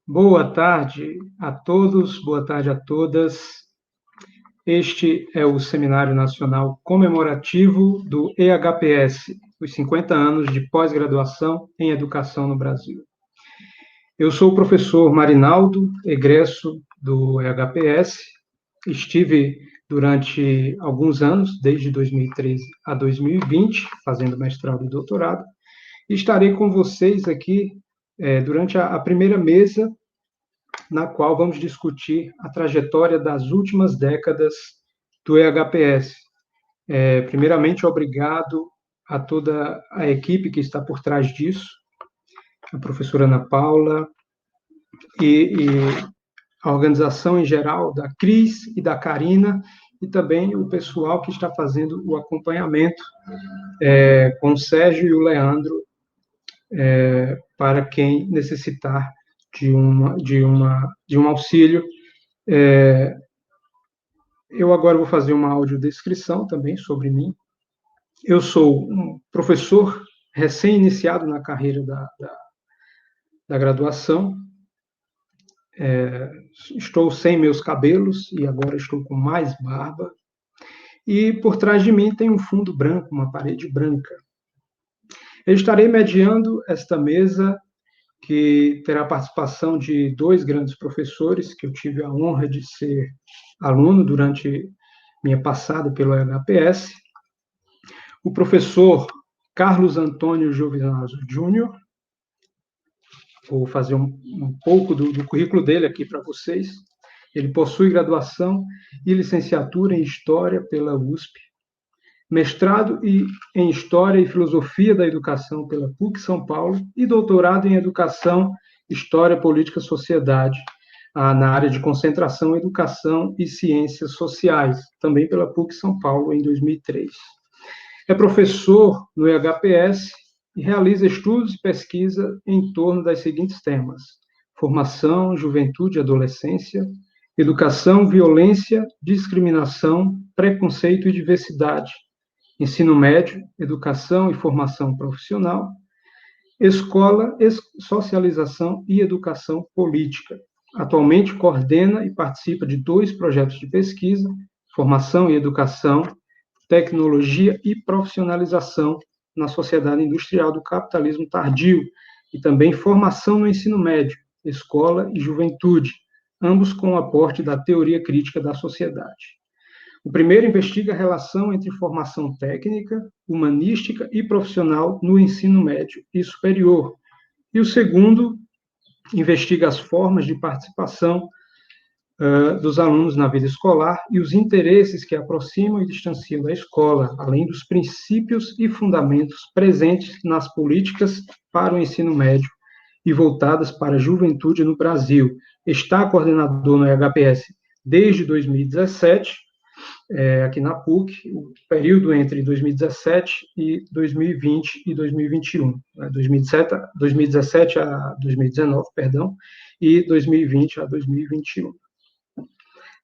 Boa tarde a todos, boa tarde a todas. Este é o Seminário Nacional Comemorativo do EHPS, os 50 anos de pós-graduação em educação no Brasil. Eu sou o professor Marinaldo, egresso do EHPS. Estive durante alguns anos, desde 2013 a 2020, fazendo mestrado e doutorado, e estarei com vocês aqui durante a primeira mesa, na qual vamos discutir a trajetória das últimas décadas do EHPS. Primeiramente, obrigado a toda a equipe que está por trás disso, a professora Ana Paula e a organização em geral da Cris e da Karina, e também o pessoal que está fazendo o acompanhamento com o Sérgio e o Leandro, para quem necessitar de um auxílio. Eu agora vou fazer uma audiodescrição também sobre mim. Eu sou um professor recém-iniciado na carreira da graduação. Estou sem meus cabelos e agora estou com mais barba. E por trás de mim tem um fundo branco, uma parede branca. Eu estarei mediando esta mesa, que terá a participação de dois grandes professores, que eu tive a honra de ser aluno durante minha passada pelo EHPS. O professor Carlos Antônio Giovinazzo Júnior. Vou fazer um pouco do currículo dele aqui para vocês. Ele possui graduação e licenciatura em História pela USP, mestrado em História e Filosofia da Educação pela PUC São Paulo e doutorado em Educação, História, Política e Sociedade, na área de concentração, Educação e Ciências Sociais, também pela PUC São Paulo, em 2003. É professor no EHPS e realiza estudos e pesquisa em torno das seguintes temas: formação, juventude e adolescência, educação, violência, discriminação, preconceito e diversidade, ensino médio, educação e formação profissional, escola, socialização e educação política. Atualmente coordena e participa de 2 projetos de pesquisa: formação e educação, tecnologia e profissionalização na sociedade industrial do capitalismo tardio, e também formação no ensino médio, escola e juventude, ambos com o aporte da teoria crítica da sociedade. O primeiro investiga a relação entre formação técnica, humanística e profissional no ensino médio e superior, e o segundo investiga as formas de participação dos alunos na vida escolar e os interesses que aproximam e distanciam da escola, além dos princípios e fundamentos presentes nas políticas para o ensino médio e voltadas para a juventude no Brasil. Está coordenador no EHPS desde 2017, aqui na PUC, o período entre 2017 e 2020 e 2021, 2017 a 2019, perdão, e 2020 a 2021.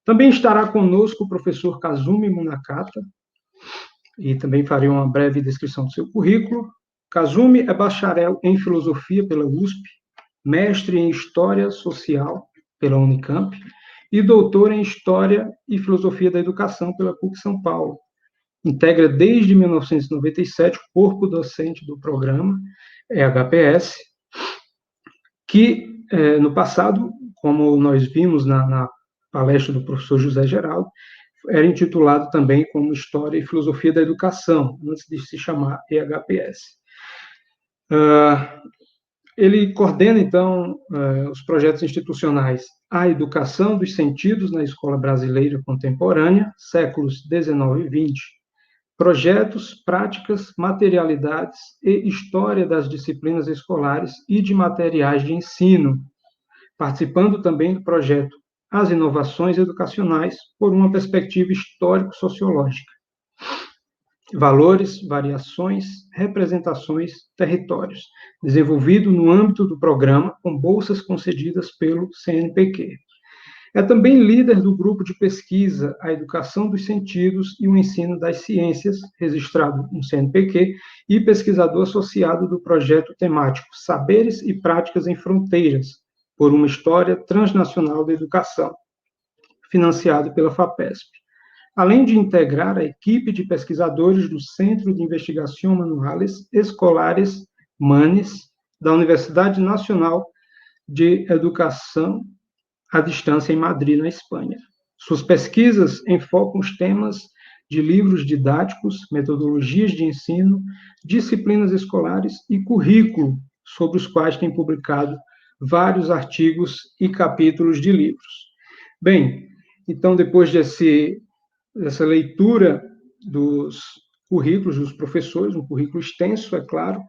Também estará conosco o professor Kazumi Munakata, e também farei uma breve descrição do seu currículo. Kazumi é bacharel em Filosofia pela USP, mestre em História Social pela Unicamp e doutor em História e Filosofia da Educação pela PUC São Paulo. Integra desde 1997 o corpo docente do programa EHPS, que no passado, como nós vimos na palestra do professor José Geraldo, era intitulado também como História e Filosofia da Educação, antes de se chamar EHPS. Ele coordena, então, os projetos institucionais A Educação dos Sentidos na Escola Brasileira Contemporânea, séculos XIX e XX, projetos, práticas, materialidades e história das disciplinas escolares e de materiais de ensino, participando também do projeto As Inovações Educacionais por uma Perspectiva Histórico-Sociológica. Valores, variações, representações, territórios, desenvolvido no âmbito do programa com bolsas concedidas pelo CNPq. É também líder do grupo de pesquisa A Educação dos Sentidos e o Ensino das Ciências, registrado no CNPq, e pesquisador associado do projeto temático Saberes e Práticas em Fronteiras, por uma História Transnacional da Educação, financiado pela FAPESP, além de integrar a equipe de pesquisadores do Centro de Investigação Manuales Escolares, MANES, da Universidade Nacional de Educação à Distância em Madrid, na Espanha. Suas pesquisas enfocam os temas de livros didáticos, metodologias de ensino, disciplinas escolares e currículo, sobre os quais tem publicado vários artigos e capítulos de livros. Bem, então, depois dessa leitura dos currículos dos professores, um currículo extenso, é claro,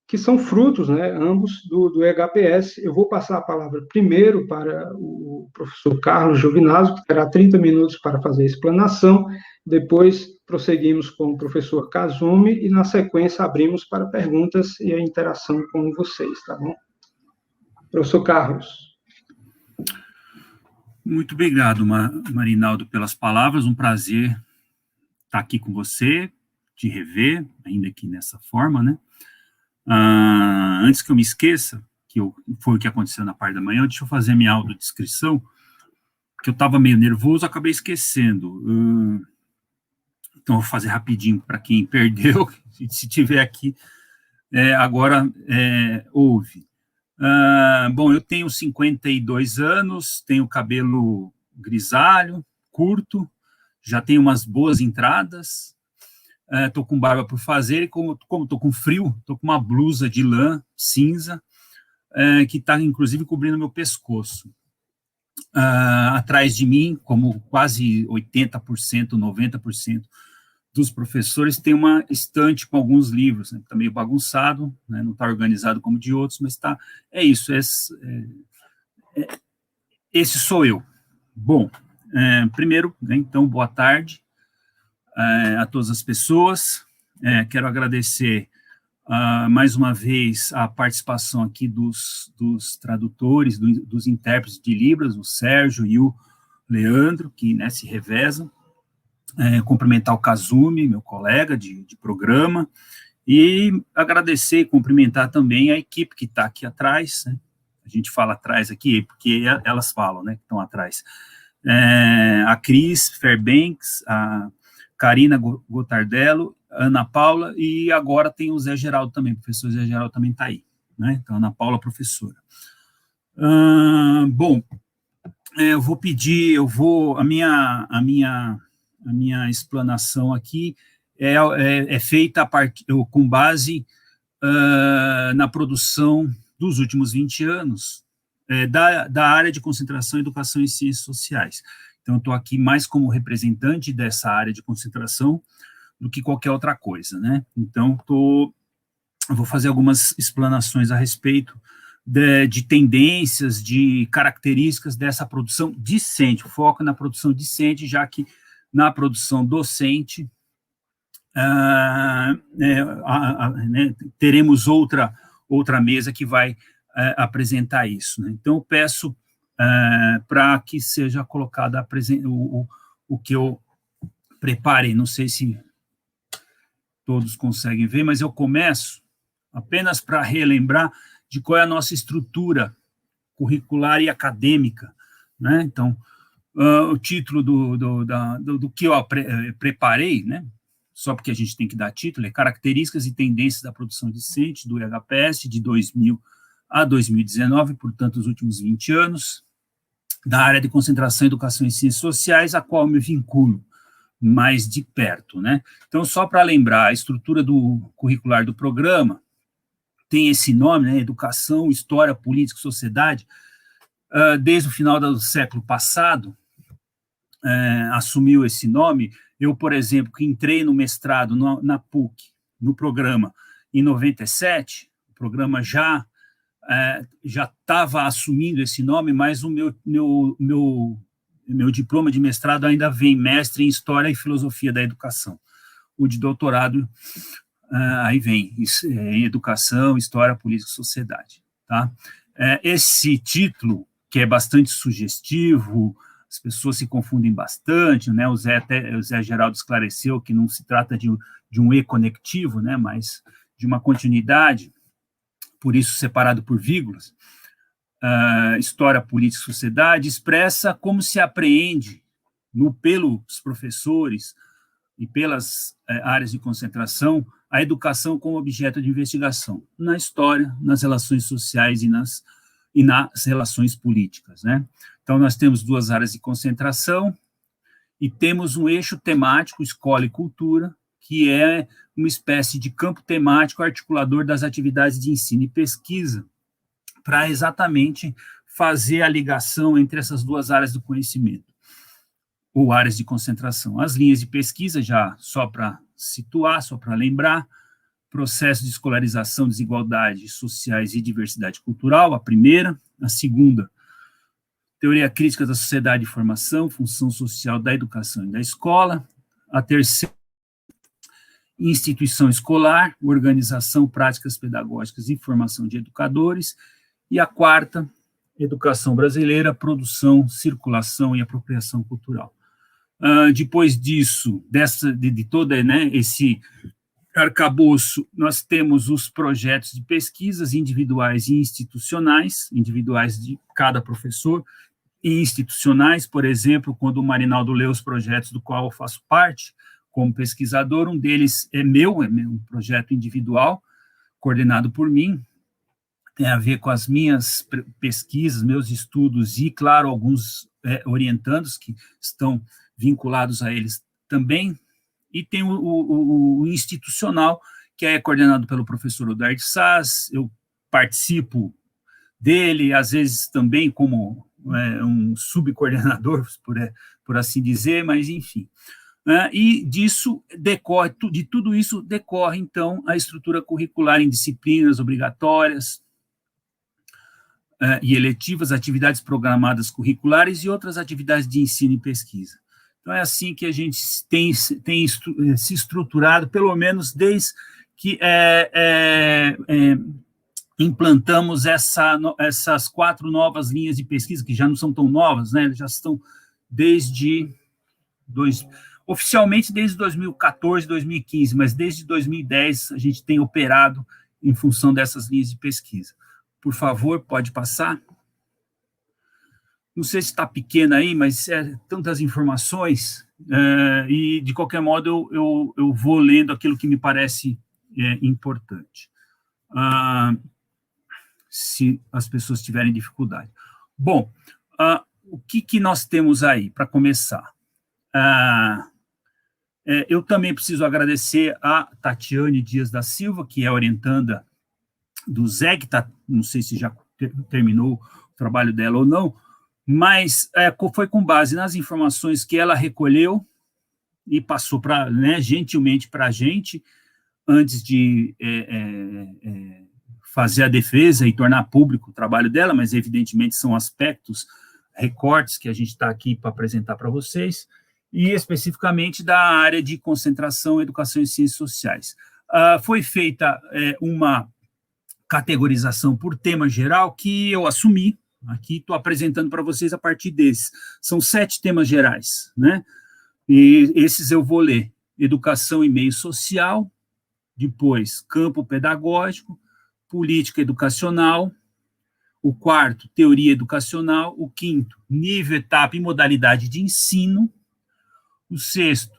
que são frutos, né, ambos, do EHPS. Eu vou passar a palavra primeiro para o professor Carlos Giovinazzo, que terá 30 minutos para fazer a explanação, depois prosseguimos com o professor Kazumi e, na sequência, abrimos para perguntas e a interação com vocês, tá bom? Professor Carlos. Muito obrigado, Marinaldo, pelas palavras, um prazer estar aqui com você, te rever, ainda aqui nessa forma, né? Antes que eu me esqueça, foi o que aconteceu na parte da manhã, deixa eu fazer minha autodescrição, porque eu estava meio nervoso, acabei esquecendo. Então, eu vou fazer rapidinho para quem perdeu, se tiver aqui, agora ouve. Bom, eu tenho 52 anos, tenho cabelo grisalho, curto, já tenho umas boas entradas, estou com barba por fazer, e como estou com frio, estou com uma blusa de lã cinza, que está, inclusive, cobrindo meu pescoço. Atrás de mim, como quase 80%, 90% dos professores, tem uma estante com alguns livros, né? Está meio bagunçado, né? Não está organizado como de outros, mas está, isso, esse sou eu. Bom, primeiro, né, então, boa tarde a todas as pessoas. Quero agradecer mais uma vez a participação aqui dos tradutores, dos intérpretes de Libras, o Sérgio e o Leandro, que, né, se revezam. Cumprimentar o Kazumi, meu colega de programa, e agradecer e cumprimentar também a equipe que está aqui atrás, né? A gente fala atrás aqui, porque elas falam, né, que estão atrás. A Cris Fairbanks, a Karina Gotardello, a Ana Paula, e agora tem o Zé Geraldo também, o professor Zé Geraldo também está aí, né? Então, Ana Paula, professora. Bom, eu vou pedir, a minha explanação aqui é feita com base na produção dos últimos 20 anos da área de concentração, educação e ciências sociais. Então, eu estou aqui mais como representante dessa área de concentração do que qualquer outra coisa, né? Então, eu vou fazer algumas explanações a respeito de tendências, de características dessa produção discente, foco na produção discente, já que na produção docente teremos outra mesa que vai apresentar isso, né? Então, eu peço para que seja colocado o que eu preparei. Não sei se todos conseguem ver, mas eu começo apenas para relembrar de qual é a nossa estrutura curricular e acadêmica, né? Então, o título do que eu preparei, né? Só porque a gente tem que dar título, é Características e Tendências da Produção Discente, do EHPS, de 2000 a 2019, portanto, os últimos 20 anos, da área de concentração, educação e ciências sociais, a qual me vinculo mais de perto, né? Então, só para lembrar, a estrutura curricular do programa tem esse nome, né? Educação, História, Política e Sociedade. Desde o final do século passado, assumiu esse nome. Eu, por exemplo, que entrei no mestrado na PUC, no programa, em 97, o programa já estava assumindo esse nome, mas o meu diploma de mestrado ainda vem mestre em História e Filosofia da Educação. O de doutorado aí vem em Educação, História, Política e Sociedade. Tá? Esse título, que é bastante sugestivo, as pessoas se confundem bastante, né? O Zé Geraldo esclareceu que não se trata de um E conectivo, né? Mas de uma continuidade, por isso separado por vírgulas. História, Política e Sociedade, expressa como se apreende pelos professores e pelas áreas de concentração a educação como objeto de investigação na história, nas relações sociais e nas relações políticas, né? Então, nós temos 2 áreas de concentração e temos um eixo temático, escola e cultura, que é uma espécie de campo temático articulador das atividades de ensino e pesquisa, para exatamente fazer a ligação entre essas 2 áreas do conhecimento, ou áreas de concentração. As linhas de pesquisa, já só para situar, só para lembrar, processo de escolarização, desigualdades sociais e diversidade cultural, a primeira. A segunda, teoria crítica da sociedade e formação, função social da educação e da escola. A terceira, instituição escolar, organização, práticas pedagógicas e formação de educadores. E a quarta, educação brasileira, produção, circulação e apropriação cultural. Depois disso, de todo, né, esse arcabouço, nós temos os projetos de pesquisas individuais e institucionais, individuais de cada professor, e institucionais, por exemplo, quando o Marinaldo lê os projetos do qual eu faço parte, como pesquisador, um deles é um projeto individual, coordenado por mim, tem a ver com as minhas pesquisas, meus estudos e, claro, alguns orientandos que estão vinculados a eles também, e tem o institucional, que é coordenado pelo professor Odair de Sás, eu participo dele, às vezes também como um subcoordenador, por assim dizer, mas enfim. E de tudo isso decorre, então, a estrutura curricular em disciplinas obrigatórias e eletivas, atividades programadas curriculares e outras atividades de ensino e pesquisa. Então, é assim que a gente tem se estruturado, pelo menos desde que implantamos essas 4 novas linhas de pesquisa, que já não são tão novas, né? Já estão oficialmente desde 2014, 2015, mas desde 2010 a gente tem operado em função dessas linhas de pesquisa. Por favor, pode passar. Não sei se está pequena aí, mas tantas informações, e, de qualquer modo, eu vou lendo aquilo que me parece importante, se as pessoas tiverem dificuldade. Bom, o que nós temos aí, para começar? Eu também preciso agradecer a Tatiane Dias da Silva, que é orientanda do ZEG, não sei se já terminou o trabalho dela ou não, mas foi com base nas informações que ela recolheu e passou gentilmente para a gente, antes de fazer a defesa e tornar público o trabalho dela, mas evidentemente são aspectos, recortes que a gente está aqui para apresentar para vocês, e especificamente da área de concentração, educação e ciências sociais. Foi feita uma categorização por tema geral que eu assumi. Aqui estou apresentando para vocês a partir desses. São 7 temas gerais, né? E esses eu vou ler. Educação e meio social, depois campo pedagógico, política educacional, o 4º, teoria educacional, o 5º, nível, etapa e modalidade de ensino, o 6º,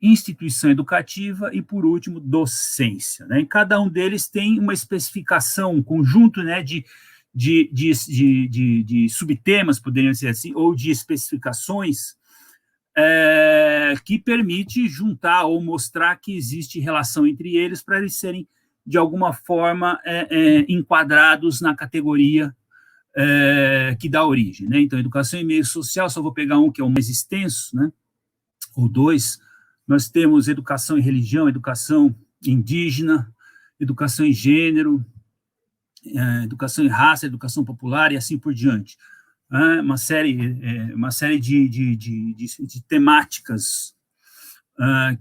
instituição educativa e, por último, docência, né? Em cada um deles tem uma especificação, um conjunto, né, de subtemas, poderiam ser assim, ou de especificações que permite juntar ou mostrar que existe relação entre eles para eles serem, de alguma forma, enquadrados na categoria que dá origem, né? Então, educação e meio social, só vou pegar um que é o mais extenso, né? Ou 2, nós temos educação e religião, educação indígena, educação em gênero, educação em raça, educação popular e assim por diante. Uma série de temáticas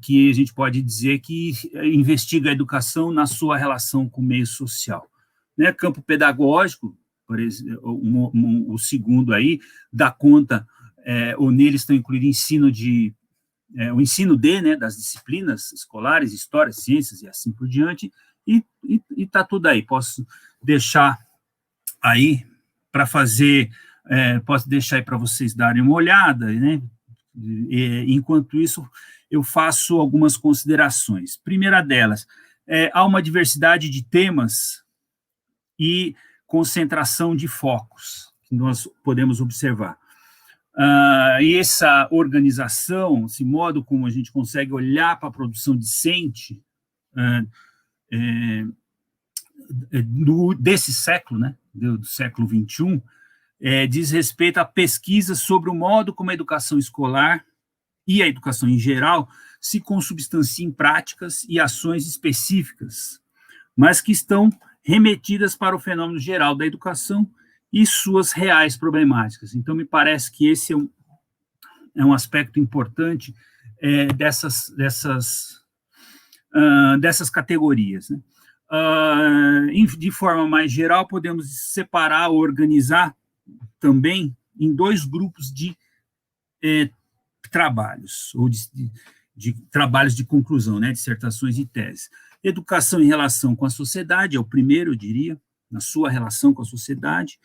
que a gente pode dizer que investiga a educação na sua relação com o meio social. Né? Campo pedagógico, por exemplo, o segundo aí, dá conta, ou nele estão incluídos o ensino das disciplinas escolares, história, ciências e assim por diante, e está tudo aí. Posso deixar aí para fazer, posso deixar aí para vocês darem uma olhada, né? Enquanto isso, eu faço algumas considerações. Primeira delas, há uma diversidade de temas e concentração de focos que nós podemos observar. E essa organização, esse modo como a gente consegue olhar para a produção discente desse século, né, do século XXI, diz respeito a pesquisas sobre o modo como a educação escolar e a educação em geral se consubstanciam em práticas e ações específicas, mas que estão remetidas para o fenômeno geral da educação e suas reais problemáticas. Então, me parece que esse é um aspecto importante dessas categorias, né? De forma mais geral, podemos separar, organizar também em dois grupos de trabalhos, ou de trabalhos de conclusão, né, dissertações e teses. Educação em relação com a sociedade, é o primeiro, eu diria, na sua relação com a sociedade,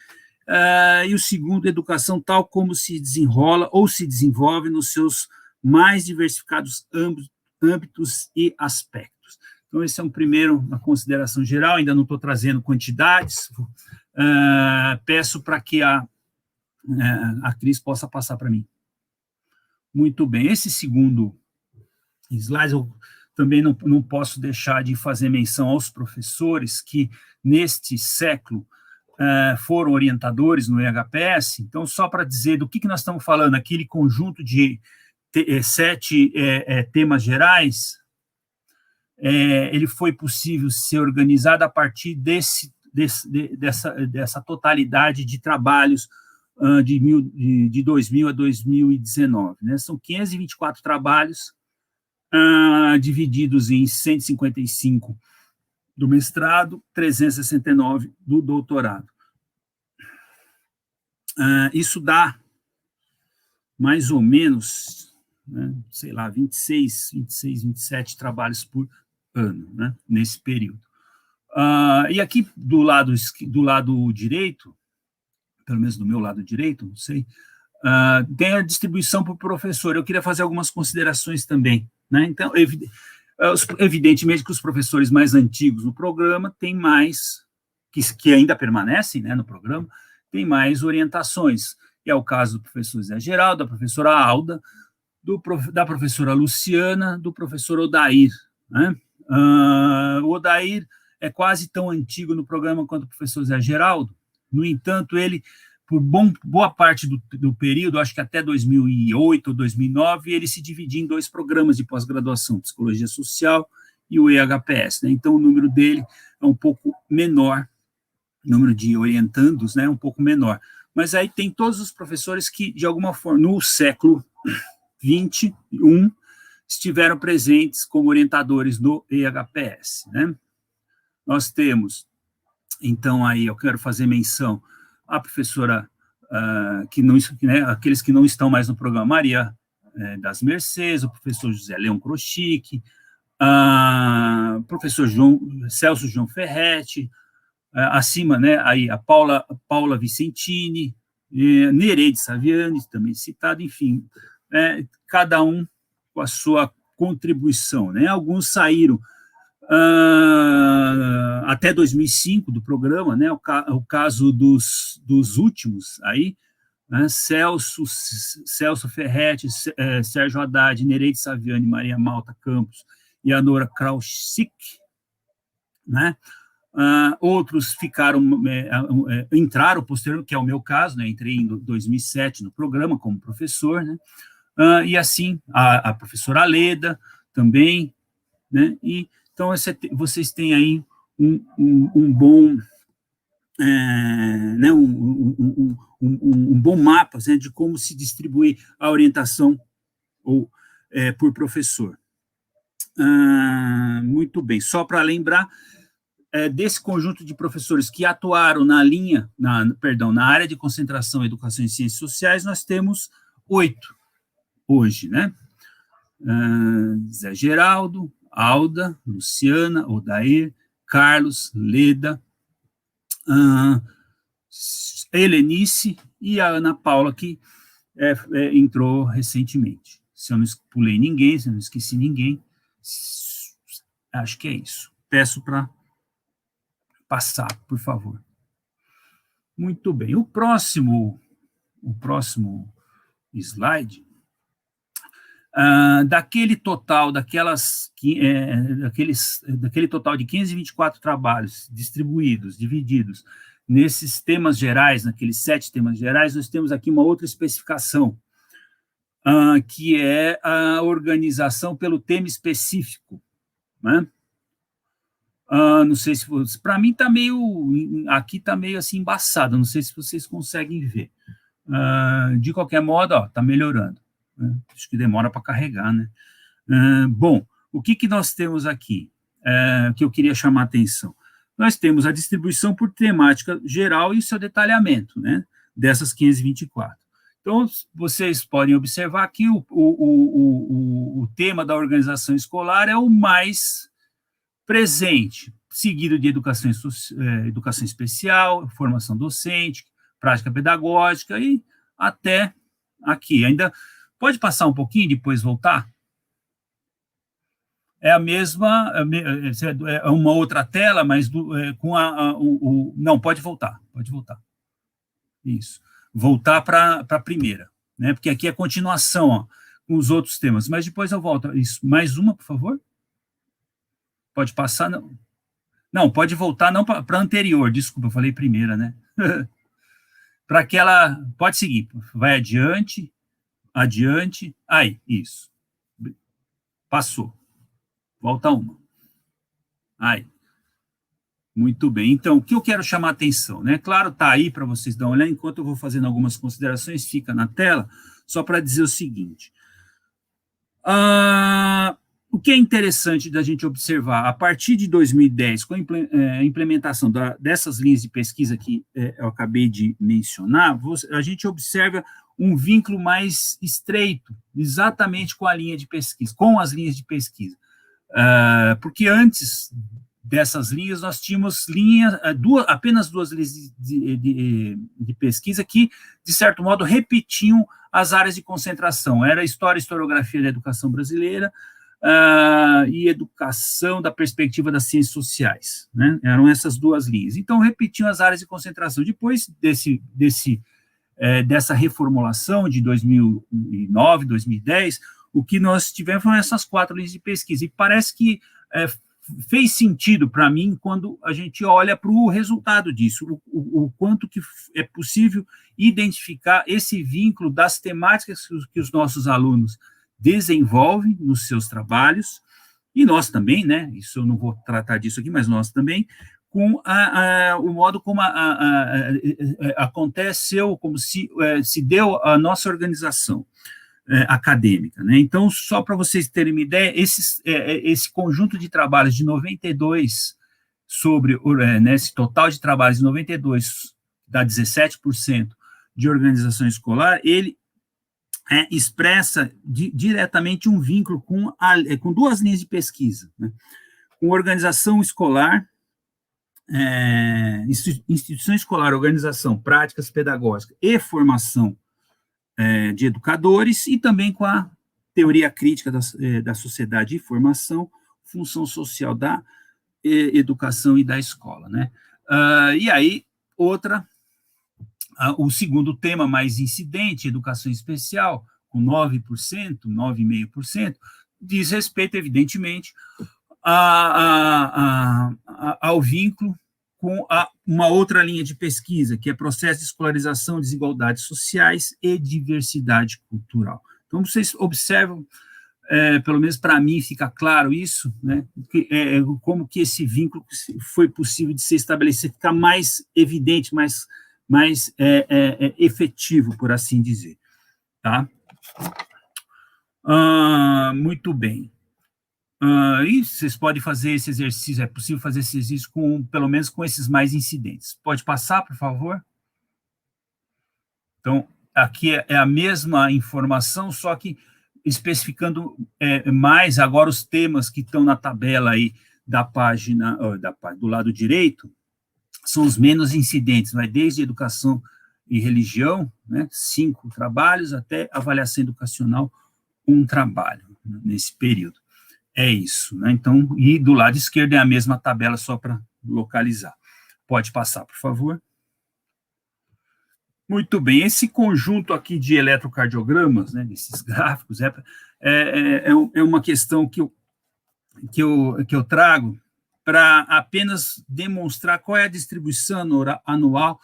e o segundo, educação tal como se desenrola ou se desenvolve nos seus mais diversificados âmbitos e aspectos. Então, esse é um primeiro, uma consideração geral, ainda não estou trazendo quantidades, peço para que a Cris possa passar para mim. Muito bem, esse segundo slide, eu também não posso deixar de fazer menção aos professores que, neste século, foram orientadores no EHPS. Então, só para dizer do que nós estamos falando, aquele conjunto de 7 temas gerais, ele foi possível ser organizado a partir dessa totalidade de trabalhos de 2000 a 2019. Né? São 524 trabalhos divididos em 155 do mestrado, 369 do doutorado. Isso dá mais ou menos, né, sei lá, 26, 27 trabalhos por ano, né, nesse período. E aqui do lado direito, pelo menos do meu lado direito, não sei, tem a distribuição por professor. Eu queria fazer algumas considerações também, né? Então, evidentemente que os professores mais antigos no programa têm mais, que ainda permanecem, né, no programa, têm mais orientações. E é o caso do professor Zé Geraldo, da professora Alda, da professora Luciana, do professor Odair, né? O Odair é quase tão antigo no programa quanto o professor Zé Geraldo. No entanto, ele, por boa parte do período, acho que até 2008 ou 2009, ele se dividia em 2 programas de pós-graduação, Psicologia Social e o EHPS. Né? Então, o número dele é um pouco menor, o número de orientandos, né, é um pouco menor. Mas aí tem todos os professores que, de alguma forma, no século XXI, estiveram presentes como orientadores no EHPS. Né? Nós temos, então, aí eu quero fazer menção à professora, aqueles que não estão mais no programa, Maria das Mercês, o professor José Leão Crochique, professor Celso João Ferretti, acima, né, aí a Paula Vicentini, Nereide Saviani, também citado, enfim, cada um com a sua contribuição, né? Alguns saíram até 2005 do programa, né? O caso dos últimos aí, né? Celso Ferretti, Sérgio Haddad, Nereide Saviani, Maria Malta Campos e a Nora Krauschik, né? Outros entraram posteriormente, que é o meu caso, né? Entrei em 2007 no programa como professor, né? E assim, a professora Leda também, né? E então vocês têm aí um bom, né? um bom mapa, né? De como se distribui a orientação por professor. Muito bem, só para lembrar, desse conjunto de professores que atuaram na área de concentração, educação e ciências sociais, nós temos 8 hoje, né? Zé Geraldo, Alda, Luciana, Odair, Carlos, Leda, a Helenice e a Ana Paula, que entrou recentemente. Se eu não pulei ninguém, se eu não esqueci ninguém, acho que é isso. Peço para passar, por favor. Muito bem. O próximo slide, daquele total, daquele total de 524 trabalhos distribuídos, divididos, nesses temas gerais, naqueles 7 temas gerais, nós temos aqui uma outra especificação, que é a organização pelo tema específico, né? Não sei se para mim está aqui está meio assim embaçado, não sei se vocês conseguem ver. De qualquer modo, está melhorando, né? Acho que demora para carregar, né? Bom, o que nós temos aqui, que eu queria chamar a atenção? Nós temos a distribuição por temática geral e o seu detalhamento, né, dessas 524. Então, vocês podem observar que o tema da organização escolar é o mais presente, seguido de educação especial, formação docente, prática pedagógica e até aqui. Ainda pode passar um pouquinho e depois voltar? É a mesma, é uma outra tela, mas com não, pode voltar. Isso. Voltar para a primeira, né? Porque aqui é continuação, ó, com os outros temas, mas depois eu volto. Isso. Mais uma, por favor? Pode passar, não. Não, pode voltar, não para a anterior, desculpa, eu falei primeira, né? Para aquela, pode seguir, vai adiante, aí, isso. Passou. Volta uma. Aí. Muito bem. Então, o que eu quero chamar a atenção, né? Claro, está aí para vocês dar uma olhada, enquanto eu vou fazendo algumas considerações, fica na tela, só para dizer o seguinte. O que é interessante da gente observar, a partir de 2010, com a implementação dessas linhas de pesquisa que eu acabei de mencionar, a gente observa um vínculo mais estreito, exatamente com a linha de pesquisa, com as linhas de pesquisa. Porque antes dessas linhas, nós tínhamos apenas duas linhas de pesquisa que, de certo modo, repetiam as áreas de concentração. Era História e Historiografia da Educação Brasileira e Educação da Perspectiva das Ciências Sociais, né? Eram essas duas linhas. Então, repetiam as áreas de concentração. Depois dessa reformulação de 2009, 2010, o que nós tivemos foram essas 4 linhas de pesquisa. E parece que fez sentido para mim quando a gente olha para o resultado disso, o quanto que é possível identificar esse vínculo das temáticas que os nossos alunos desenvolvem nos seus trabalhos, e nós também, né, isso eu não vou tratar disso aqui, mas nós também, com o modo como aconteceu, como se deu a nossa organização acadêmica, né? Então, só para vocês terem uma ideia, esse conjunto de trabalhos de 92 esse total de trabalhos de 92 dá 17% de organização escolar, ele expressa diretamente um vínculo com 2 linhas de pesquisa, né? Com organização escolar, instituição escolar, organização, práticas pedagógicas e formação de educadores, e também com a teoria crítica da sociedade e formação, função social da educação e da escola, né? E aí, o segundo tema mais incidente, educação especial, com 9%, 9,5%, diz respeito, evidentemente, ao vínculo com uma outra linha de pesquisa, que é processo de escolarização, desigualdades sociais e diversidade cultural. Então, vocês observam, pelo menos para mim fica claro isso, né, como que esse vínculo foi possível de ser estabelecido, ficar mais evidente, mais efetivo, por assim dizer. Tá? Muito bem. E vocês podem fazer esse exercício, é possível fazer esse exercício pelo menos com esses mais incidentes. Pode passar, por favor? Então, aqui é a mesma informação, só que especificando mais agora os temas que estão na tabela aí da página, do lado direito, são os menos incidentes, vai desde educação e religião, né, 5 trabalhos, até avaliação educacional, 1 trabalho, né, nesse período. É isso, né? Então, e do lado esquerdo é a mesma tabela, só para localizar. Pode passar, por favor. Muito bem, esse conjunto aqui de eletrocardiogramas, né, desses gráficos, é uma questão que eu trago para apenas demonstrar qual é a distribuição anual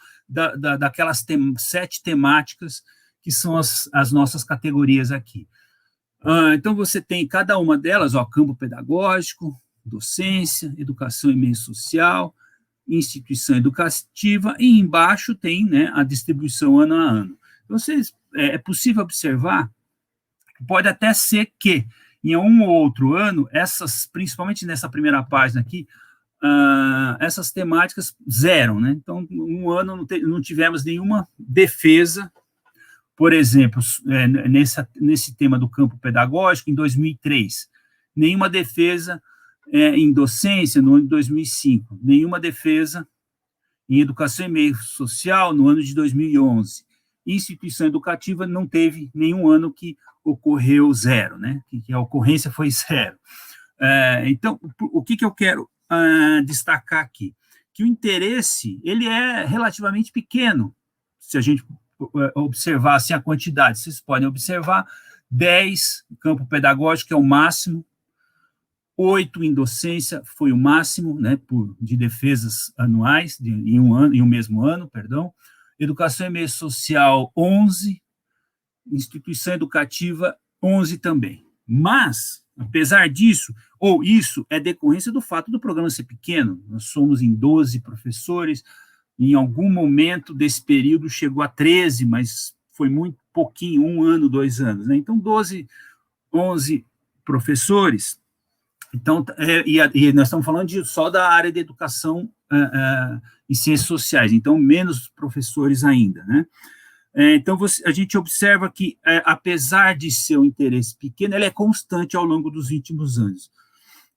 daquelas 7 temáticas que são as nossas categorias aqui. Então, você tem cada uma delas, campo pedagógico, docência, educação e meio social, instituição educativa, e embaixo tem, né, a distribuição ano a ano. Então, é possível observar, pode até ser que, em um ou outro ano, principalmente nessa primeira página aqui, essas temáticas zeram, né? Então, um ano não tivemos nenhuma defesa. Por exemplo, nesse tema do campo pedagógico, em 2003, nenhuma defesa em docência no ano de 2005, nenhuma defesa em educação e meio social no ano de 2011. Instituição educativa não teve nenhum ano que ocorreu 0, né? Que a ocorrência foi 0. Então, o que eu quero destacar aqui? Que o interesse, ele é relativamente pequeno, se a gente observar assim, a quantidade. Vocês podem observar 10 campo pedagógico, que é o máximo, 8 em docência foi o máximo, né, de defesas anuais, em um mesmo ano, perdão. Educação e meio social, 11, instituição educativa, 11 também. Mas, apesar disso, isso é decorrência do fato do programa ser pequeno, nós somos em 12 professores, em algum momento desse período chegou a 13, mas foi muito pouquinho, 1 ano, 2 anos, né? Então, 12, 11 professores. Então, e nós estamos falando só da área de educação e ciências sociais, então, menos professores ainda, né? Então, a gente observa que, apesar de ser um interesse pequeno, ele é constante ao longo dos últimos anos.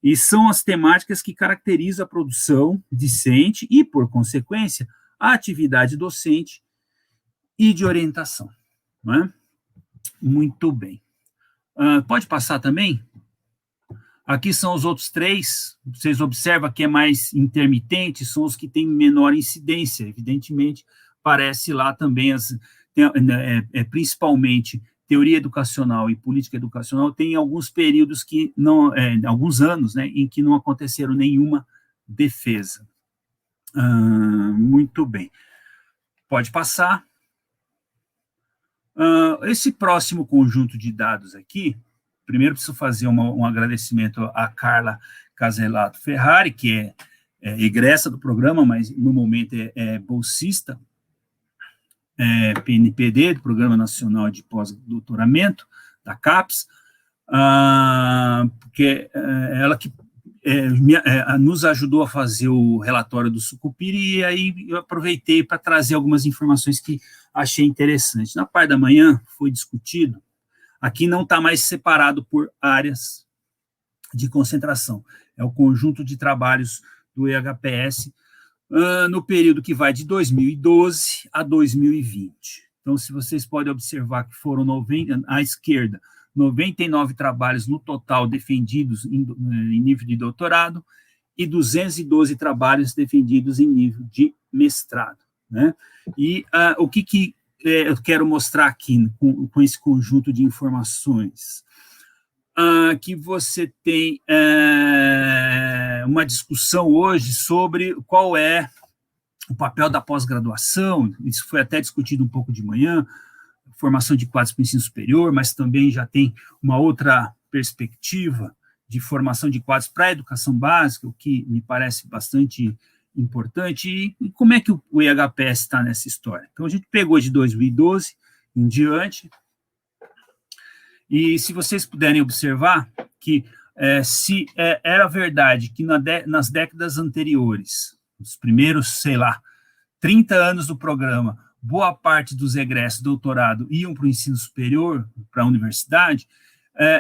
E são as temáticas que caracterizam a produção discente e, por consequência, a atividade docente e de orientação. Não é? Muito bem. Pode passar também? Aqui são os outros 3, vocês observam que é mais intermitente, são os que têm menor incidência, evidentemente, parece lá também, principalmente teoria educacional e política educacional, tem alguns períodos que não, alguns anos, né, em que não aconteceram nenhuma defesa. Muito bem. Pode passar. Esse próximo conjunto de dados aqui, primeiro preciso fazer um agradecimento a Carla Caselato Ferrari, que é egressa do programa, mas no momento é bolsista, PNPD, do Programa Nacional de Pós-Doutoramento, da CAPES, porque ela que nos ajudou a fazer o relatório do Sucupira, e aí eu aproveitei para trazer algumas informações que achei interessantes. Na parte da manhã foi discutido, aqui não está mais separado por áreas de concentração, é o conjunto de trabalhos do EHPS, no período que vai de 2012 a 2020. Então, se vocês podem observar que foram à esquerda, 99 trabalhos no total defendidos em nível de doutorado e 212 trabalhos defendidos em nível de mestrado, né? E o que eu quero mostrar aqui com esse conjunto de informações? Que você tem uma discussão hoje sobre qual é o papel da pós-graduação, isso foi até discutido um pouco de manhã, formação de quadros para o ensino superior, mas também já tem uma outra perspectiva de formação de quadros para a educação básica, o que me parece bastante importante, e como é que o EHPS está nessa história? Então, a gente pegou de 2012 em diante, e se vocês puderem observar que se era verdade que nas décadas anteriores, os primeiros, 30 anos do programa, boa parte dos egressos doutorado iam para o ensino superior, para a universidade,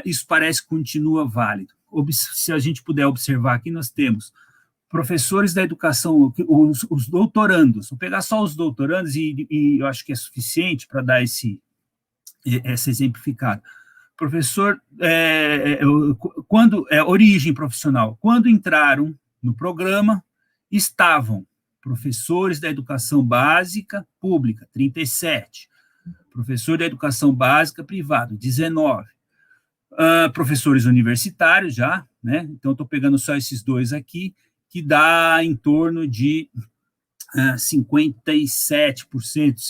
isso parece que continua válido. Se a gente puder observar aqui, nós temos professores da educação, os doutorandos, vou pegar só os doutorandos e eu acho que é suficiente para dar essa exemplificada. Professor, origem profissional, quando entraram no programa, estavam professores da educação básica pública, 37, professor da educação básica privada, 19, professores universitários já, né? Então, estou pegando só esses dois aqui, que dá em torno de 57%,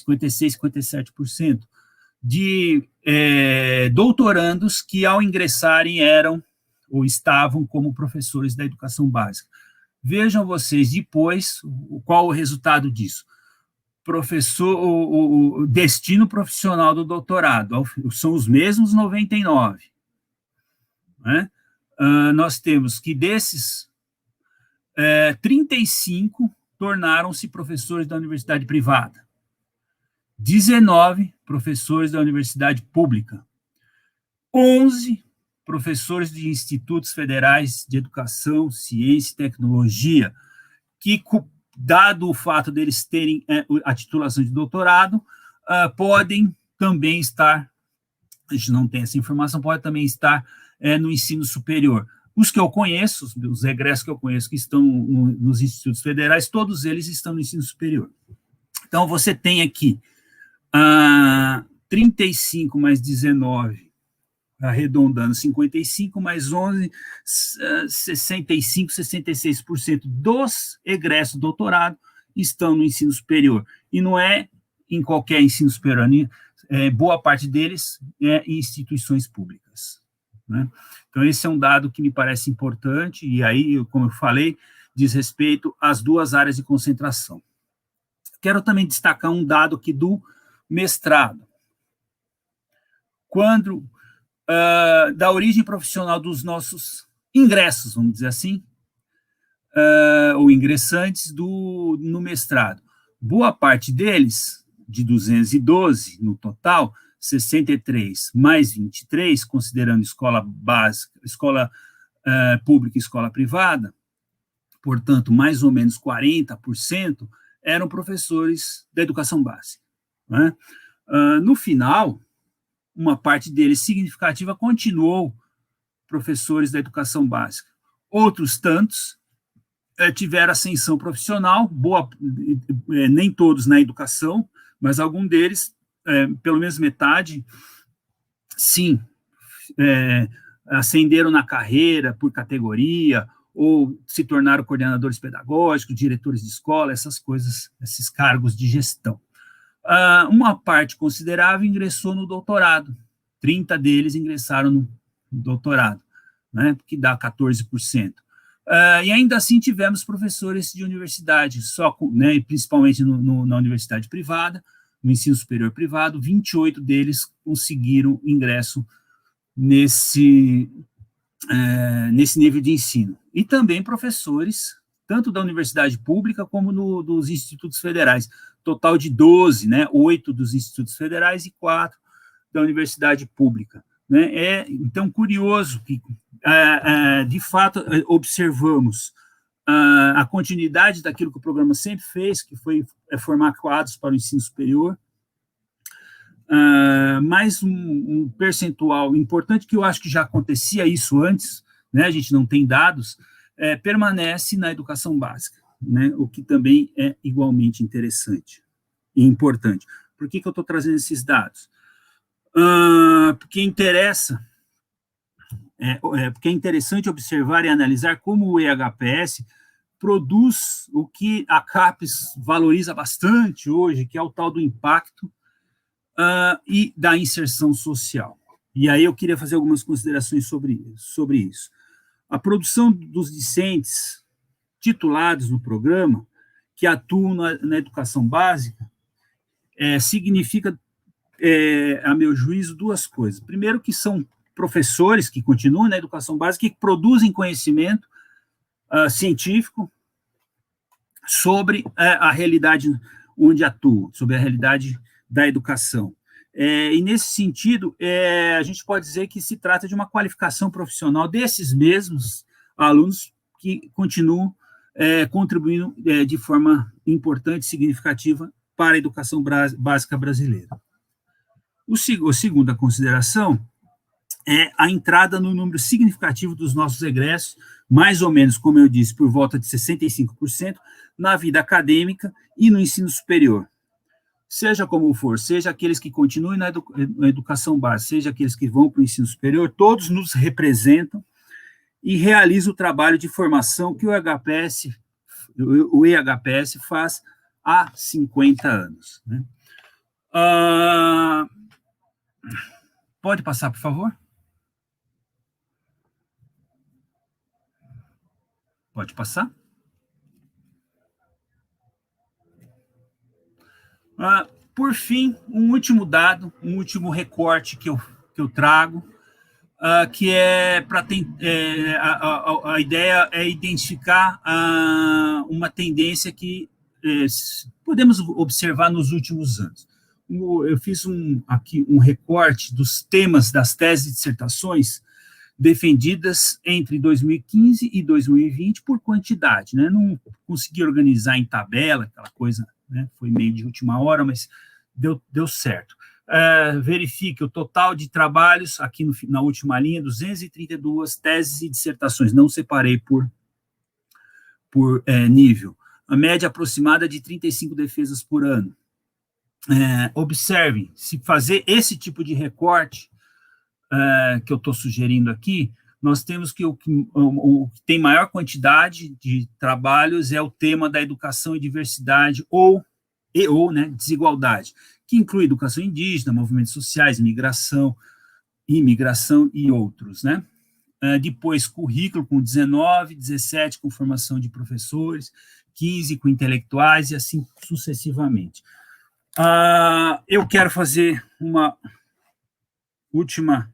56%, 57% de doutorandos que, ao ingressarem, eram ou estavam como professores da educação básica. Vejam vocês depois qual o resultado disso. O destino profissional do doutorado são os mesmos 99. Né? Nós temos que desses 35 tornaram-se professores da universidade privada, 19 professores da universidade pública, 11 professores de institutos federais de educação, ciência e tecnologia, que, dado o fato deles terem a titulação de doutorado, podem também estar, a gente não tem essa informação, pode também estar no ensino superior. Os que eu conheço, os egressos que eu conheço que estão nos institutos federais, todos eles estão no ensino superior. Então, você tem aqui 35 mais 19, arredondando, 55 mais 11, 65, 66% dos egressos do doutorado estão no ensino superior. E não é em qualquer ensino superior, boa parte deles é em instituições públicas. Né? Então, esse é um dado que me parece importante, e aí, como eu falei, diz respeito às duas áreas de concentração. Quero também destacar um dado aqui do mestrado. Quando, da origem profissional dos nossos ingressos, vamos dizer assim, ou ingressantes no mestrado, boa parte deles, de 212 no total, 63 mais 23, considerando escola básica, escola pública e escola privada, portanto, mais ou menos 40% eram professores da educação básica. Né? No final, uma parte deles significativa continuou professores da educação básica. Outros tantos tiveram ascensão profissional, nem todos na educação, mas algum deles, pelo menos metade, sim, ascenderam na carreira por categoria, ou se tornaram coordenadores pedagógicos, diretores de escola, essas coisas, esses cargos de gestão. Uma parte considerável ingressou no doutorado, 30 deles ingressaram no doutorado, né, que dá 14%. E ainda assim tivemos professores de universidade, né, principalmente na universidade privada, no ensino superior privado, 28 deles conseguiram ingresso nesse nível de ensino. E também professores, tanto da universidade pública como dos institutos federais, total de 12, né, 8 dos institutos federais e 4 da universidade pública. Né? Então, curioso que, de fato, observamos a continuidade daquilo que o programa sempre fez, que foi formar quadros para o ensino superior, mais um percentual importante, que eu acho que já acontecia isso antes, né, a gente não tem dados, permanece na educação básica, né, o que também é igualmente interessante e importante. Por que eu estou trazendo esses dados? Porque é interessante observar e analisar como o EHPS produz o que a CAPES valoriza bastante hoje, que é o tal do impacto e da inserção social. E aí eu queria fazer algumas considerações sobre isso. A produção dos discentes titulados no programa, que atuam na educação básica, significa, a meu juízo, duas coisas. Primeiro, que são professores que continuam na educação básica, que produzem conhecimento científico sobre a realidade onde atuam, sobre a realidade da educação. E, nesse sentido, a gente pode dizer que se trata de uma qualificação profissional desses mesmos alunos que continuam contribuindo de forma importante e significativa para a educação básica brasileira. A segunda consideração é a entrada no número significativo dos nossos egressos, mais ou menos, como eu disse, por volta de 65%, na vida acadêmica e no ensino superior. Seja como for, seja aqueles que continuem na educação básica, seja aqueles que vão para o ensino superior, todos nos representam e realizam o trabalho de formação que o EHPS faz há 50 anos. Né? Pode passar, por favor? Pode passar? Por fim, um último dado, um último recorte que eu trago, que é para a ideia é identificar uma tendência que podemos observar nos últimos anos. Eu fiz aqui um recorte dos temas das teses e dissertações defendidas entre 2015 e 2020 por quantidade, né? Não consegui organizar em tabela, aquela coisa, né? Foi meio de última hora, mas deu certo. Verifique o total de trabalhos, aqui na última linha, 232 teses e dissertações, não separei por nível. A média aproximada de 35 defesas por ano. Observem, se fazer esse tipo de recorte que eu estou sugerindo aqui, nós temos que o que tem maior quantidade de trabalhos é o tema da educação e diversidade ou desigualdade, que inclui educação indígena, movimentos sociais, imigração e outros, né? Depois, currículo com 19, 17 com formação de professores, 15 com intelectuais e assim sucessivamente. Eu quero fazer uma última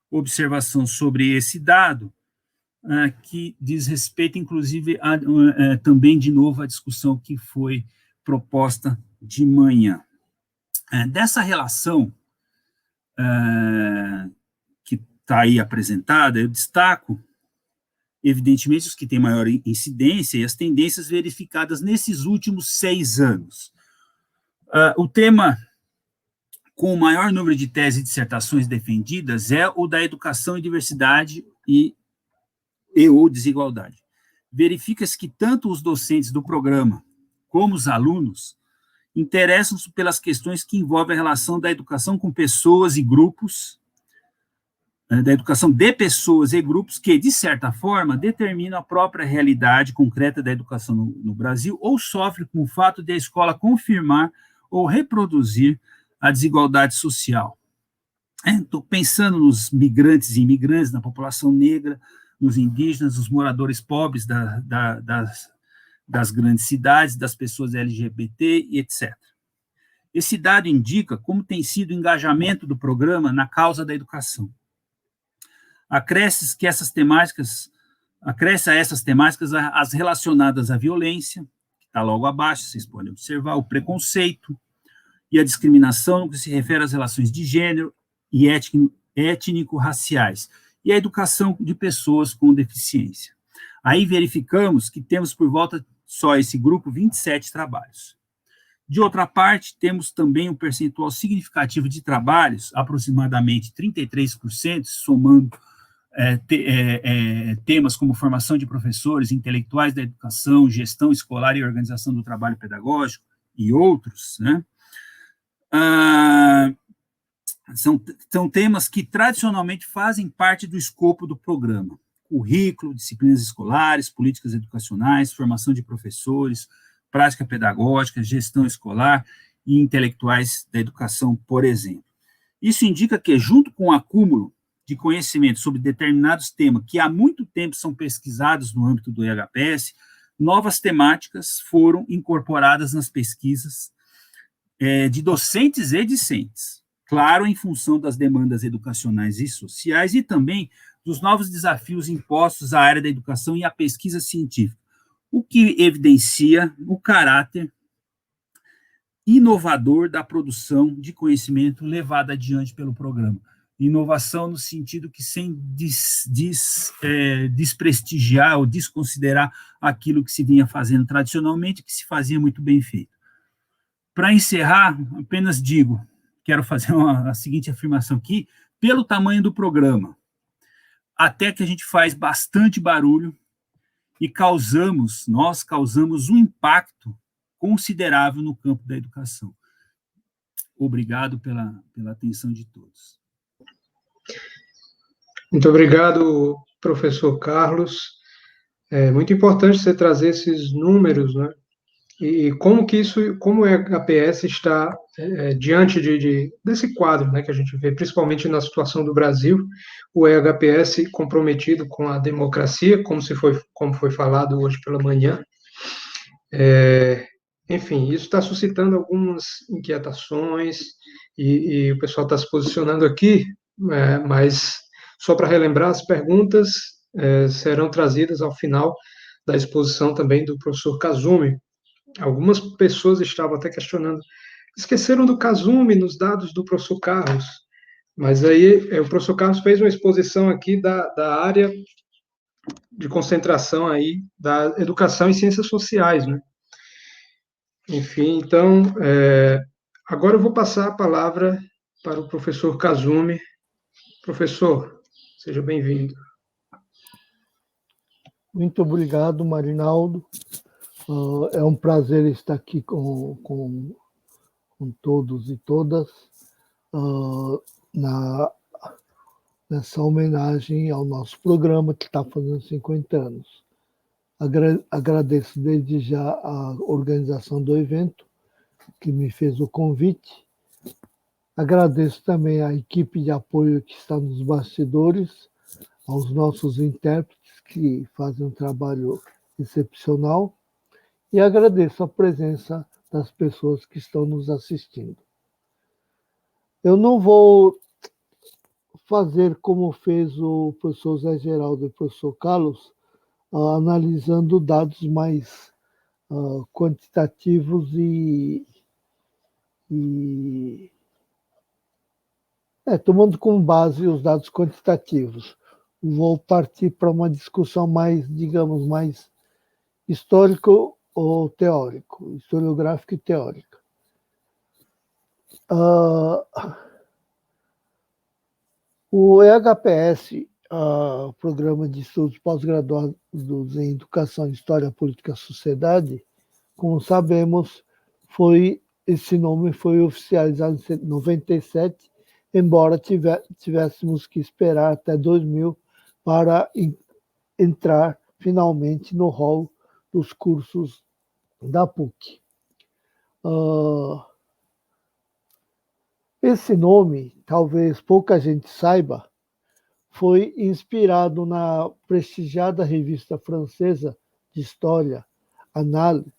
observação sobre esse dado, que diz respeito, inclusive, também, de novo, à discussão que foi proposta de manhã. Dessa relação que está aí apresentada, eu destaco, evidentemente, os que têm maior incidência e as tendências verificadas nesses últimos 6 anos. O tema com o maior número de teses e dissertações defendidas é o da educação e diversidade ou desigualdade. Verifica-se que tanto os docentes do programa como os alunos interessam-se pelas questões que envolvem a relação da educação com pessoas e grupos, da educação de pessoas e grupos que, de certa forma, determinam a própria realidade concreta da educação no Brasil ou sofrem com o fato de a escola confirmar ou reproduzir a desigualdade social. Estou pensando nos migrantes e imigrantes, na população negra, nos indígenas, nos moradores pobres das grandes cidades, das pessoas LGBT e etc. Esse dado indica como tem sido o engajamento do programa na causa da educação. Acresce a essas temáticas as relacionadas à violência, que está logo abaixo, vocês podem observar, o preconceito, e a discriminação no que se refere às relações de gênero e étnico-raciais, e a educação de pessoas com deficiência. Aí verificamos que temos por volta só esse grupo 27 trabalhos. De outra parte, temos também um percentual significativo de trabalhos, aproximadamente 33%, somando temas como formação de professores, intelectuais da educação, gestão escolar e organização do trabalho pedagógico e outros, né? São temas que tradicionalmente fazem parte do escopo do programa: currículo, disciplinas escolares, políticas educacionais, formação de professores, prática pedagógica, gestão escolar e intelectuais da educação, por exemplo. Isso indica que, junto com o acúmulo de conhecimento sobre determinados temas que há muito tempo são pesquisados no âmbito do EHPS, novas temáticas foram incorporadas nas pesquisas de docentes e discentes, claro, em função das demandas educacionais e sociais e também dos novos desafios impostos à área da educação e à pesquisa científica, o que evidencia o caráter inovador da produção de conhecimento levada adiante pelo programa. Inovação no sentido que, sem desprestigiar ou desconsiderar aquilo que se vinha fazendo tradicionalmente, que se fazia muito bem feito. Para encerrar, apenas digo, quero fazer a seguinte afirmação aqui, pelo tamanho do programa, até que a gente faz bastante barulho e nós causamos um impacto considerável no campo da educação. Obrigado pela atenção de todos. Muito obrigado, professor Carlos. É muito importante você trazer esses números, né? E como o HPS está diante desse quadro, né, que a gente vê, principalmente na situação do Brasil, o HPS comprometido com a democracia, como foi falado hoje pela manhã. Enfim, isso está suscitando algumas inquietações e o pessoal está se posicionando aqui, mas só para relembrar, as perguntas serão trazidas ao final da exposição também do professor Kazumi. Algumas pessoas estavam até questionando, esqueceram do Kazumi nos dados do professor Carlos, mas aí o professor Carlos fez uma exposição aqui da área de concentração aí da educação e ciências sociais, né? Enfim, então, agora eu vou passar a palavra para o professor Kazumi. Professor, seja bem-vindo. Muito obrigado, Marinaldo. É um prazer estar aqui com todos e todas nessa homenagem ao nosso programa que está fazendo 50 anos. Agradeço desde já a organização do evento, que me fez o convite. Agradeço também a equipe de apoio que está nos bastidores, aos nossos intérpretes que fazem um trabalho excepcional, e agradeço a presença das pessoas que estão nos assistindo. Eu não vou fazer como fez o professor Zé Geraldo e o professor Carlos, analisando dados mais quantitativos tomando como base os dados quantitativos. Vou partir para uma discussão mais, digamos, mais histórico ou teórico, historiográfico e teórica. O EHPS, Programa de Estudos Pós-Graduados em Educação, História, Política e Sociedade, como sabemos, esse nome foi oficializado em 97, embora tivéssemos que esperar até 2000 para entrar finalmente no rol dos cursos da PUC. Esse nome, talvez pouca gente saiba, foi inspirado na prestigiada revista francesa de história, Annales,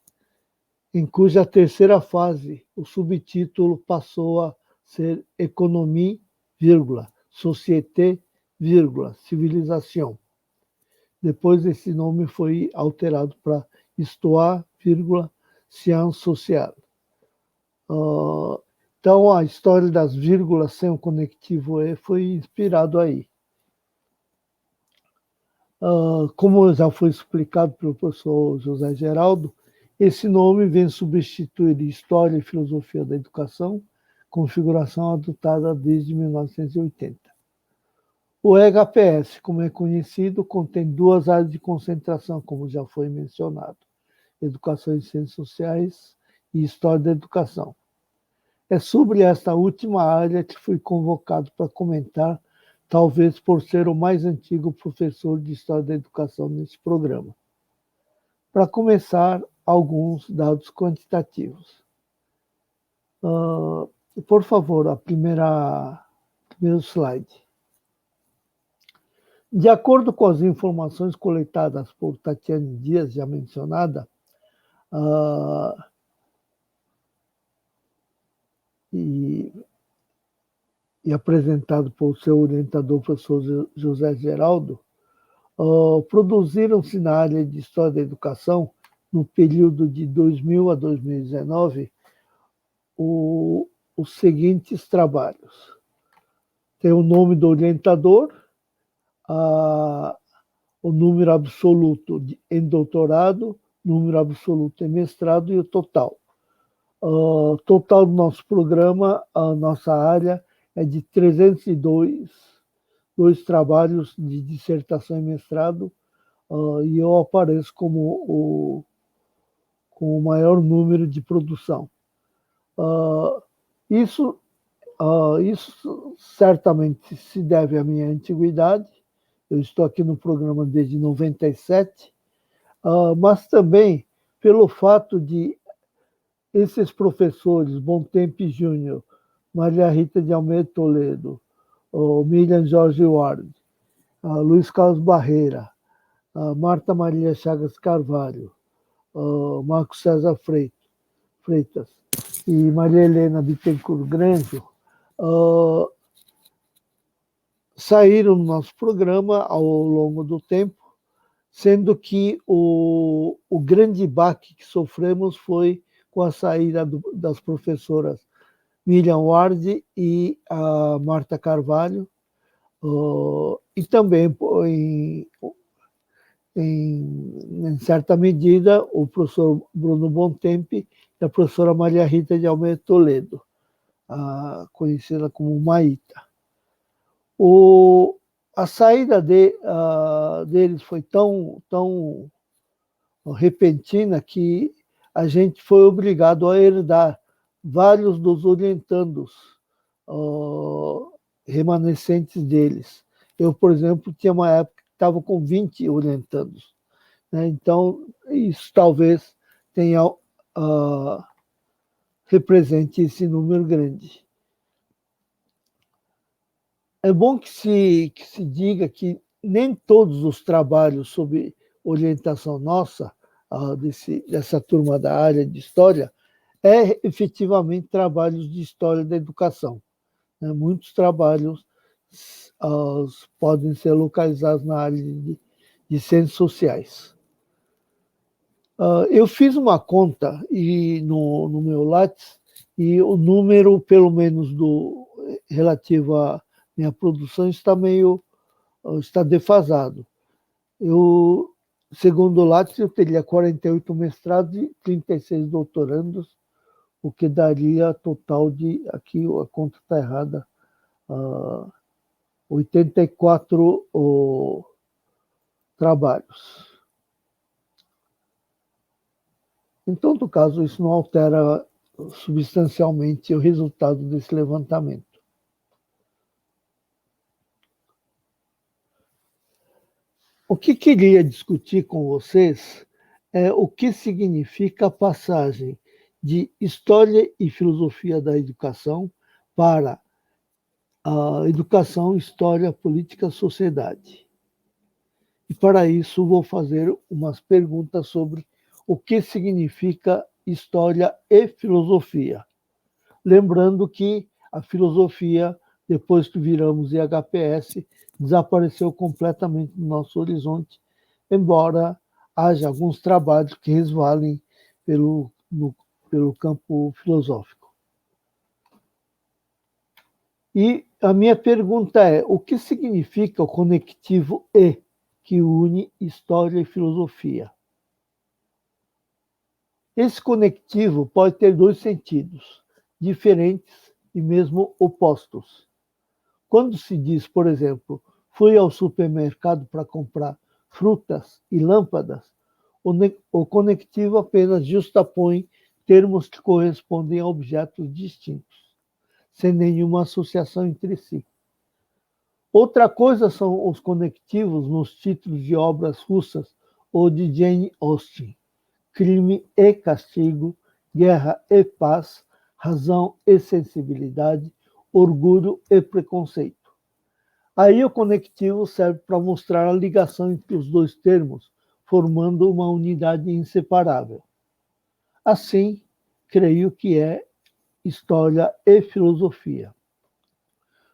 em cuja terceira fase o subtítulo passou a ser Economie, Société, Civilisation. Depois esse nome foi alterado para Histoire, Sciences Sociales. Então a história das vírgulas sem o conectivo E foi inspirado aí. Como já foi explicado pelo professor José Geraldo, esse nome vem substituir História e Filosofia da Educação, configuração adotada desde 1980. O EHPS, como é conhecido, contém duas áreas de concentração, como já foi mencionado: Educação e Ciências Sociais e História da Educação. É sobre esta última área que fui convocado para comentar, talvez por ser o mais antigo professor de História da Educação nesse programa. Para começar, alguns dados quantitativos. Por favor, primeiro slide. De acordo com as informações coletadas por Tatiane Dias, já mencionada, e apresentado por seu orientador, professor José Geraldo, produziram-se na área de História da Educação, no período de 2000 a 2019, os seguintes trabalhos. Tem o nome do orientador, o número absoluto em doutorado, número absoluto em mestrado e o total. O total do nosso programa, a nossa área, é de 302 trabalhos de dissertação e mestrado, e eu apareço com o maior número de produção. Isso certamente se deve à minha antiguidade. Eu estou aqui no programa desde 97, mas também pelo fato de esses professores, Bontempi Júnior, Maria Rita de Almeida Toledo, Miriam Jorge Ward, Luiz Carlos Barreira, Marta Maria Chagas Carvalho, Marco César Freitas e Maria Helena Bittencourt Granjo, saíram no nosso programa ao longo do tempo, sendo que o grande baque que sofremos foi com a saída das professoras Miriam Ward e a Marta Carvalho, e também, em certa medida, o professor Bruno Bontempi e a professora Maria Rita de Almeida Toledo, conhecida como Maíta. A saída deles foi tão repentina que a gente foi obrigado a herdar vários dos orientandos remanescentes deles. Eu, por exemplo, tinha uma época que estava com 20 orientandos, né? Então, isso talvez represente esse número grande. É bom que se diga que nem todos os trabalhos sob orientação nossa, dessa turma da área de História, efetivamente trabalhos de História da Educação. Muitos trabalhos podem ser localizados na área de Ciências Sociais. Eu fiz uma conta no meu Lattes, e o número, pelo menos relativo à minha produção, está defasado. Segundo o Lattes, eu teria 48 mestrados e 36 doutorandos, o que daria total de, aqui a conta está errada, 84 trabalhos. Em todo caso, isso não altera substancialmente o resultado desse levantamento. O que queria discutir com vocês é o que significa a passagem de História e Filosofia da Educação para a Educação, História, Política, Sociedade. E para isso vou fazer umas perguntas sobre o que significa História e Filosofia. Lembrando que a filosofia, depois que viramos IHPS, desapareceu completamente do nosso horizonte, embora haja alguns trabalhos que resvalem pelo campo filosófico. E a minha pergunta é: o que significa o conectivo E, que une História e Filosofia? Esse conectivo pode ter dois sentidos, diferentes e mesmo opostos. Quando se diz, por exemplo, fui ao supermercado para comprar frutas e lâmpadas, o conectivo apenas justapõe termos que correspondem a objetos distintos, sem nenhuma associação entre si. Outra coisa são os conectivos nos títulos de obras russas ou de Jane Austen: Crime e Castigo, Guerra e Paz, Razão e Sensibilidade, Orgulho e Preconceito. Aí o conectivo serve para mostrar a ligação entre os dois termos, formando uma unidade inseparável. Assim, creio que é História e Filosofia.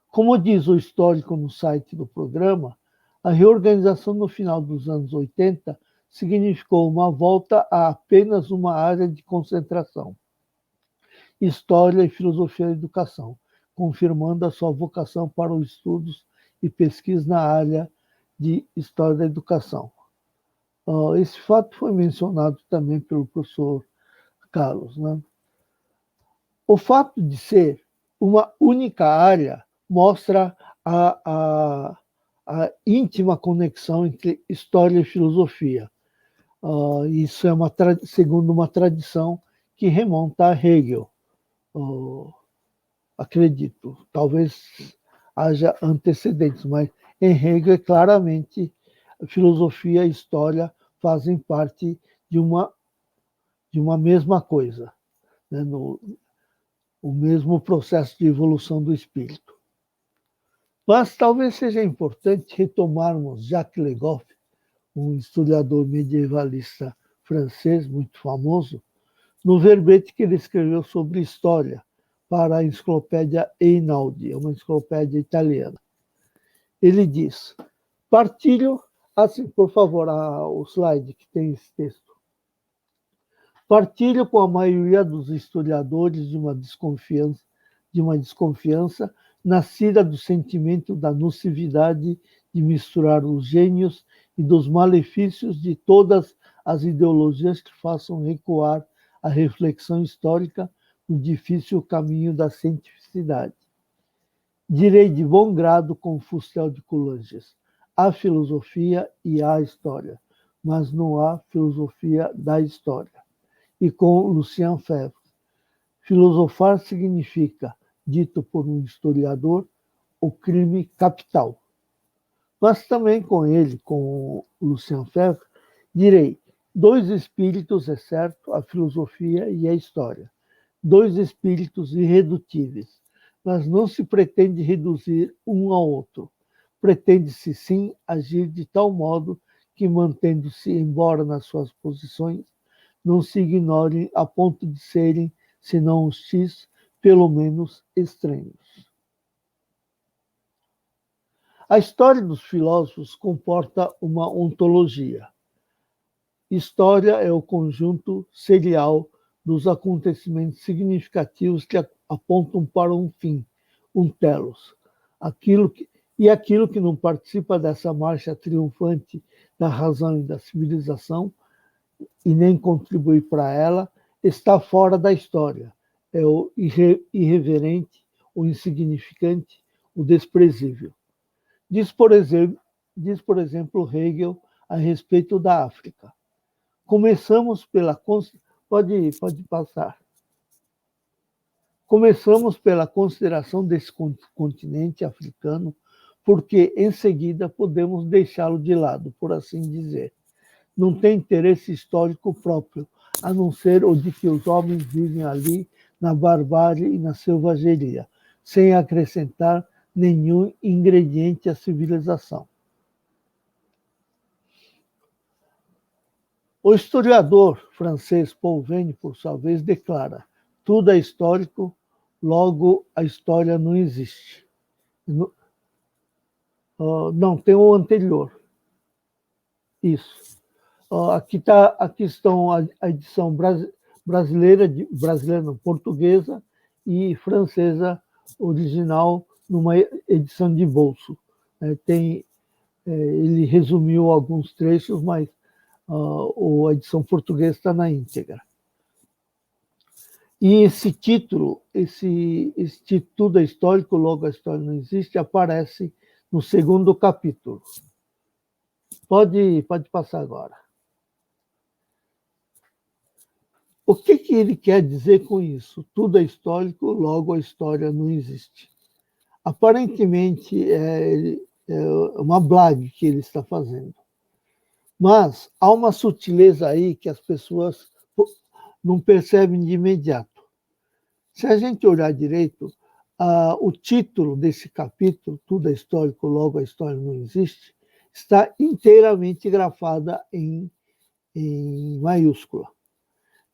Como diz o histórico no site do programa, a reorganização no final dos anos 80 significou uma volta a apenas uma área de concentração: História e Filosofia da Educação, confirmando a sua vocação para os estudos e pesquisa na área de História da Educação. Esse fato foi mencionado também pelo professor Carlos, né? O fato de ser uma única área mostra a íntima conexão entre história e filosofia. Isso é segundo uma tradição que remonta a Hegel. Acredito, talvez haja antecedentes, mas em Hegel, claramente, a filosofia e a história fazem parte de uma mesma coisa, né? O mesmo processo de evolução do espírito. Mas talvez seja importante retomarmos Jacques Le Goff, um historiador medievalista francês muito famoso, no verbete que ele escreveu sobre história para a enciclopédia Einaudi, uma enciclopédia italiana. Ele diz: partilho, assim, por favor, o slide que tem esse texto. Partilho com a maioria dos historiadores de uma desconfiança nascida do sentimento da nocividade de misturar os gênios e dos malefícios de todas as ideologias que façam recuar a reflexão histórica no difícil caminho da cientificidade. Direi de bom grado com Fustel de Coulanges: há filosofia e há história, mas não há filosofia da história. E com Lucien Febvre: filosofar significa, dito por um historiador, o crime capital. Mas também com ele, com Lucien Febvre, direi: dois espíritos, é certo, a filosofia e a história. Dois espíritos irredutíveis, mas não se pretende reduzir um ao outro. Pretende-se, sim, agir de tal modo que, mantendo-se, embora nas suas posições, não se ignorem a ponto de serem, senão os X, pelo menos estranhos. A história dos filósofos comporta uma ontologia. História é o conjunto serial dos acontecimentos significativos que apontam para um fim, um telos. Aquilo que não participa dessa marcha triunfante da razão e da civilização e nem contribui para ela, está fora da história. É o irreverente, o insignificante, o desprezível. Diz, por exemplo, Hegel a respeito da África. Começamos pela... Pode passar. Começamos pela consideração desse continente africano, porque, em seguida, podemos deixá-lo de lado, por assim dizer. Não tem interesse histórico próprio, a não ser o de que os homens vivem ali na barbárie e na selvageria, sem acrescentar nenhum ingrediente à civilização. O historiador francês Paul Venn, por sua vez, declara: tudo é histórico, logo a história não existe. Não, tem o anterior. Isso. Aqui estão a edição brasileira não, portuguesa e francesa original numa edição de bolso. Ele resumiu alguns trechos, mas a edição portuguesa está na íntegra. E esse título, esse tudo é histórico, logo a história não existe, aparece no segundo capítulo. Pode passar agora. O que ele quer dizer com isso? Tudo é histórico, logo a história não existe. Aparentemente é uma blague que ele está fazendo. Mas há uma sutileza aí que as pessoas não percebem de imediato. Se a gente olhar direito, o título desse capítulo, Tudo é histórico, logo a história não existe, está inteiramente grafada em maiúscula.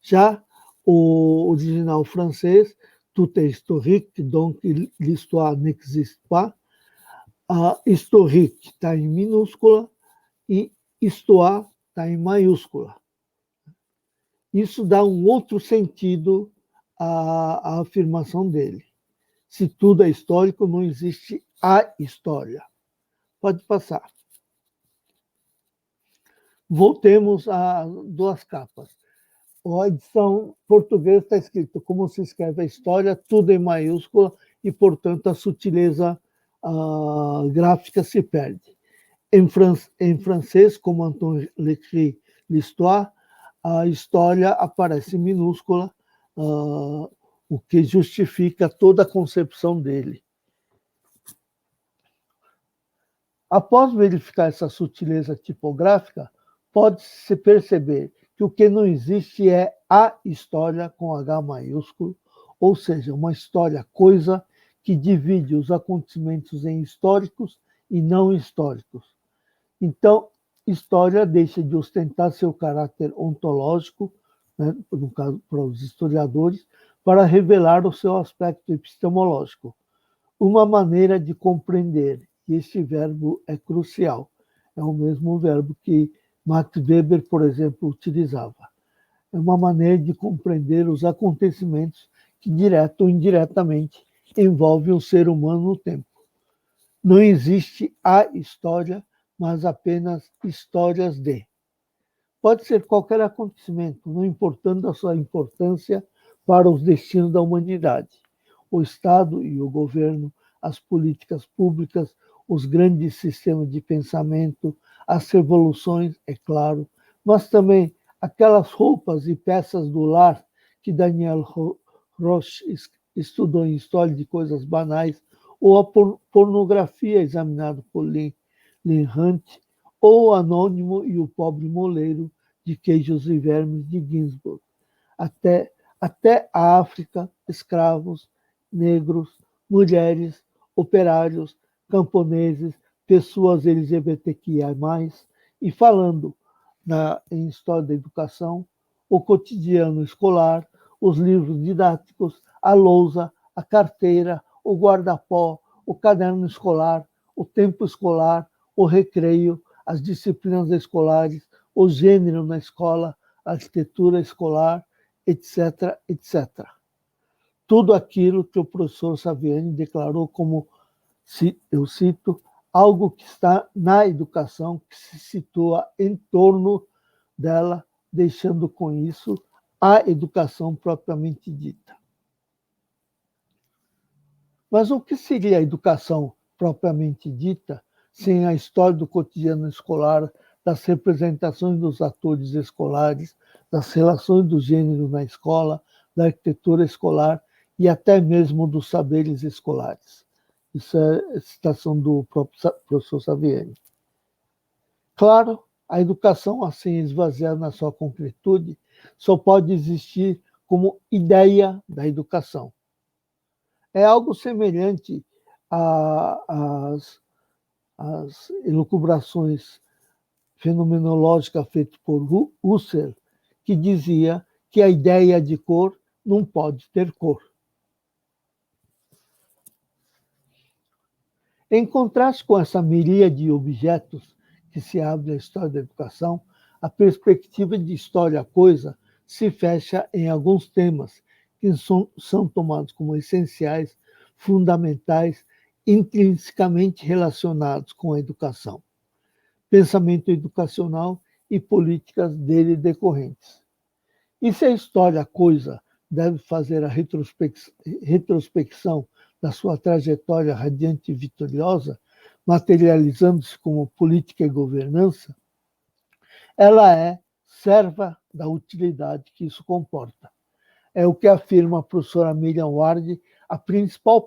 Já o original francês, Tout est historique, donc l'histoire n'existe pas, a historique está em minúscula e histoire está em maiúscula. Isso dá um outro sentido à afirmação dele. Se tudo é histórico, não existe a história. Pode passar. Voltemos a duas capas. A edição portuguesa está escrito como se escreve a história, tudo em maiúscula, e, portanto, a sutileza gráfica se perde. Em francês, como Antoine l'écrit l'histoire, a história aparece em minúscula, o que justifica toda a concepção dele. Após verificar essa sutileza tipográfica, pode-se perceber que o que não existe é a história com H maiúsculo, ou seja, uma história coisa que divide os acontecimentos em históricos e não históricos. Então, história deixa de ostentar seu caráter ontológico, né, no caso para os historiadores, para revelar o seu aspecto epistemológico. Uma maneira de compreender, e este verbo é crucial, é o mesmo verbo que Max Weber, por exemplo, utilizava. É uma maneira de compreender os acontecimentos que, direto ou indiretamente, envolvem o ser humano no tempo. Não existe a história, mas apenas histórias de. Pode ser qualquer acontecimento, não importando a sua importância para os destinos da humanidade. O Estado e o governo, as políticas públicas, os grandes sistemas de pensamento, as revoluções, é claro, mas também aquelas roupas e peças do lar que Daniel Roche estudou em História de Coisas Banais, ou a pornografia examinada por Lynn Hunt, ou o Anônimo e o Pobre Moleiro de Queijos e Vermes de Ginsburg. Até a África, escravos, negros, mulheres, operários, camponeses, pessoas LGBTQIA+, e falando em História da Educação, o cotidiano escolar, os livros didáticos, a lousa, a carteira, o guarda-pó, o caderno escolar, o tempo escolar, o recreio, as disciplinas escolares, o gênero na escola, a arquitetura escolar, etc., etc. Tudo aquilo que o professor Saviani declarou como, eu cito, algo que está na educação, que se situa em torno dela, deixando com isso a educação propriamente dita. Mas o que seria a educação propriamente dita sem a história do cotidiano escolar, das representações dos atores escolares, das relações do gênero na escola, da arquitetura escolar e até mesmo dos saberes escolares? Isso é citação do próprio professor Saviani. Claro, a educação, assim esvaziada na sua concretude, só pode existir como ideia da educação. É algo semelhante às elucubrações fenomenológicas feitas por Husserl, que dizia que a ideia de cor não pode ter cor. Em contraste com essa miríade de objetos que se abre à história da educação, a perspectiva de história-coisa se fecha em alguns temas que são tomados como essenciais, fundamentais, intrinsecamente relacionados com a educação, pensamento educacional e políticas dele decorrentes. E se a história-coisa deve fazer a retrospecção da sua trajetória radiante e vitoriosa, materializando-se como política e governança, ela é serva da utilidade que isso comporta. É o que afirma a professora Miriam Ward, a principal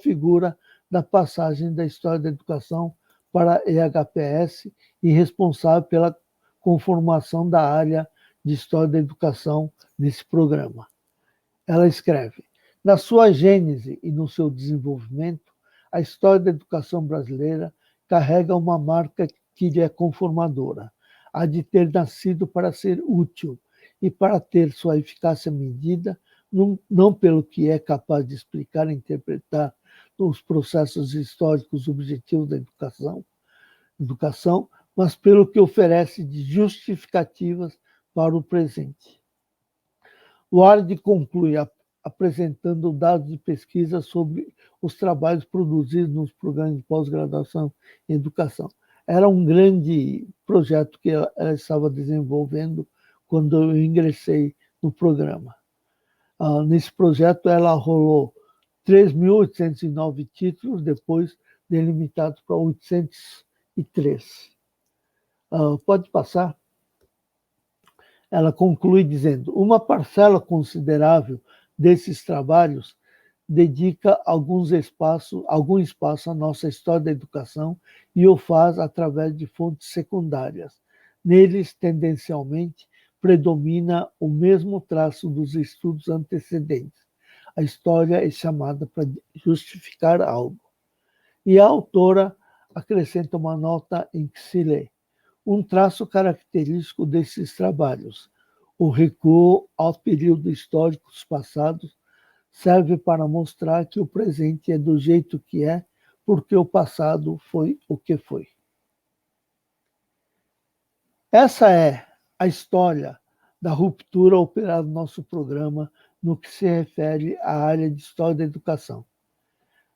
figura da passagem da História da Educação para a EHPS e responsável pela conformação da área de História da Educação nesse programa. Ela escreve: na sua gênese e no seu desenvolvimento, a história da educação brasileira carrega uma marca que lhe é conformadora, a de ter nascido para ser útil e para ter sua eficácia medida não pelo que é capaz de explicar e interpretar os processos históricos objetivos da educação, mas pelo que oferece de justificativas para o presente. Ward conclui apresentando dados de pesquisa sobre os trabalhos produzidos nos programas de pós-graduação em educação. Era um grande projeto que ela estava desenvolvendo quando eu ingressei no programa. Nesse projeto, ela rolou 3.809 títulos, depois delimitados para 803. Pode passar? Ela conclui dizendo: uma parcela considerável desses trabalhos dedica algum espaço à nossa história da educação e o faz através de fontes secundárias. Neles, tendencialmente, predomina o mesmo traço dos estudos antecedentes. A história é chamada para justificar algo. E a autora acrescenta uma nota em que se lê: um traço característico desses trabalhos, o recuo aos períodos históricos passados, serve para mostrar que o presente é do jeito que é, porque o passado foi o que foi. Essa é a história da ruptura operada no nosso programa no que se refere à área de História da Educação.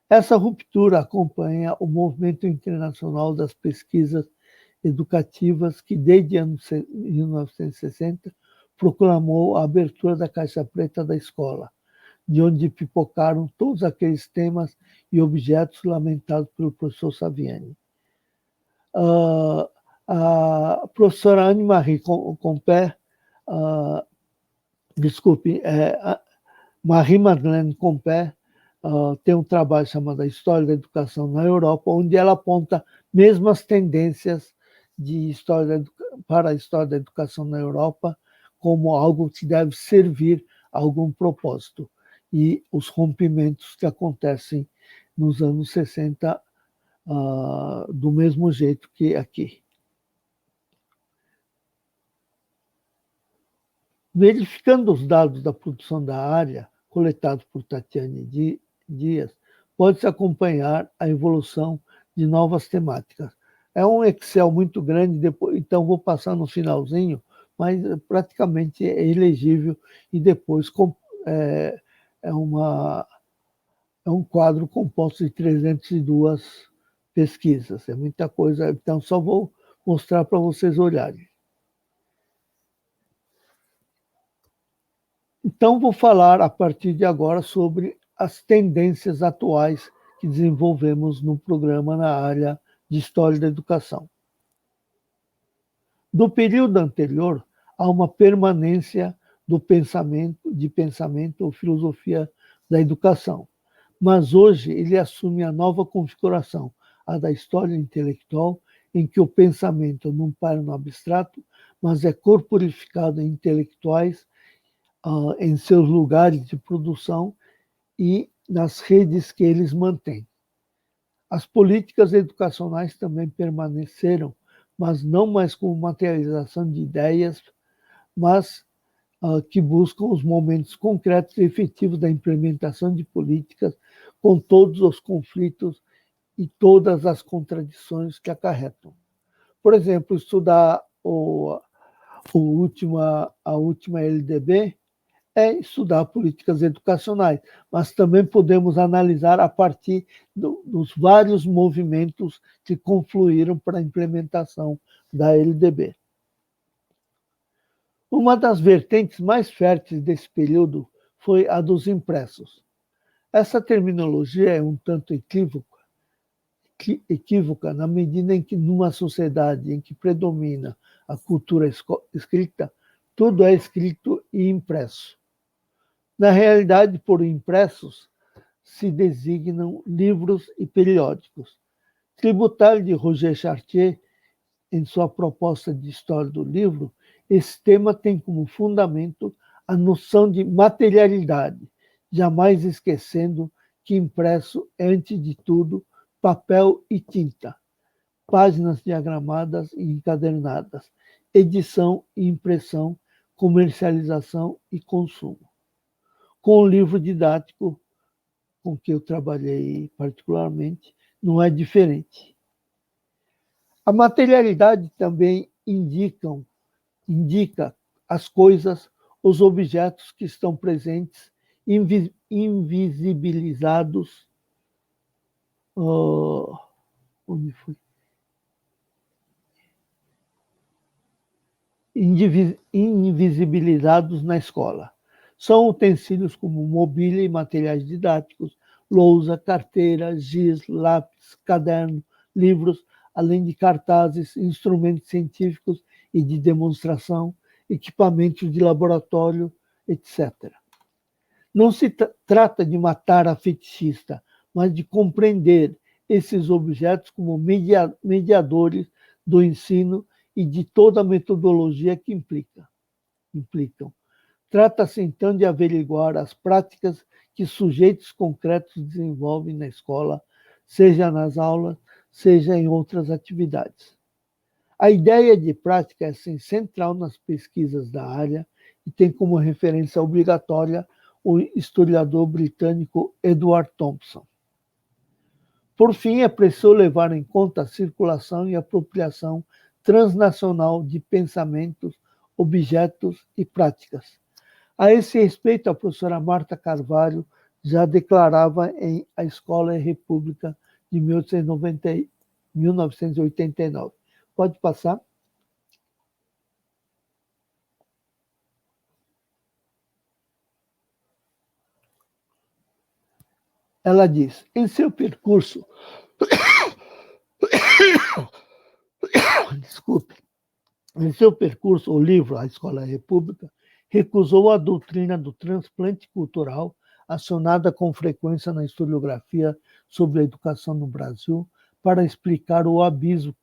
Essa ruptura acompanha o movimento internacional das pesquisas educativas que, desde 1960, proclamou a abertura da caixa preta da escola, de onde pipocaram todos aqueles temas e objetos lamentados pelo professor Saviani. A professora Anne-Marie Compère, Marie-Madeleine Compère, tem um trabalho chamado A História da Educação na Europa, onde ela aponta mesmas tendências para a história da educação na Europa como algo que deve servir a algum propósito. E os rompimentos que acontecem nos anos 60 do mesmo jeito que aqui. Verificando os dados da produção da área, coletados por Tatiane Dias, pode-se acompanhar a evolução de novas temáticas. É um Excel muito grande, então vou passar no finalzinho, mas praticamente é ilegível e depois é um quadro composto de 302 pesquisas. É muita coisa, então só vou mostrar para vocês olharem. Então, vou falar a partir de agora sobre as tendências atuais que desenvolvemos no programa na área de História da Educação. Do período anterior, há uma permanência de pensamento ou filosofia da educação, mas hoje ele assume a nova configuração, a da história intelectual, em que o pensamento não para no abstrato, mas é corporificado em intelectuais em seus lugares de produção e nas redes que eles mantêm. As políticas educacionais também permaneceram, mas não mais como materialização de ideias, mas que buscam os momentos concretos e efetivos da implementação de políticas com todos os conflitos e todas as contradições que acarretam. Por exemplo, estudar a última LDB é estudar políticas educacionais, mas também podemos analisar a partir dos vários movimentos que confluíram para a implementação da LDB. Uma das vertentes mais férteis desse período foi a dos impressos. Essa terminologia é um tanto equívoca na medida em que, numa sociedade em que predomina a cultura escrita, tudo é escrito e impresso. Na realidade, por impressos, se designam livros e periódicos. Tributário de Roger Chartier, em sua proposta de história do livro, esse tema tem como fundamento a noção de materialidade, jamais esquecendo que impresso é, antes de tudo, papel e tinta, páginas diagramadas e encadernadas, edição e impressão, comercialização e consumo. Com o livro didático, com que eu trabalhei particularmente, não é diferente. A materialidade também indica as coisas, os objetos que estão presentes, invisibilizados. Onde foi? invisibilizados na escola. São utensílios como mobília e materiais didáticos, lousa, carteira, giz, lápis, caderno, livros, além de cartazes, instrumentos científicos e de demonstração, equipamentos de laboratório, etc. Não se trata de matar a fetichista, mas de compreender esses objetos como mediadores do ensino e de toda a metodologia que implicam. Trata-se, então, de averiguar as práticas que sujeitos concretos desenvolvem na escola, seja nas aulas, seja em outras atividades. A ideia de prática é assim, central nas pesquisas da área e tem como referência obrigatória o historiador britânico Edward Thompson. Por fim, é preciso levar em conta a circulação e apropriação transnacional de pensamentos, objetos e práticas. A esse respeito, a professora Marta Carvalho já declarava em A Escola e República de 1989. Pode passar? Ela diz, em seu percurso, desculpe, em seu percurso, o livro A Escola e a República recusou a doutrina do transplante cultural, acionada com frequência na historiografia sobre a educação no Brasil, para explicar o abismo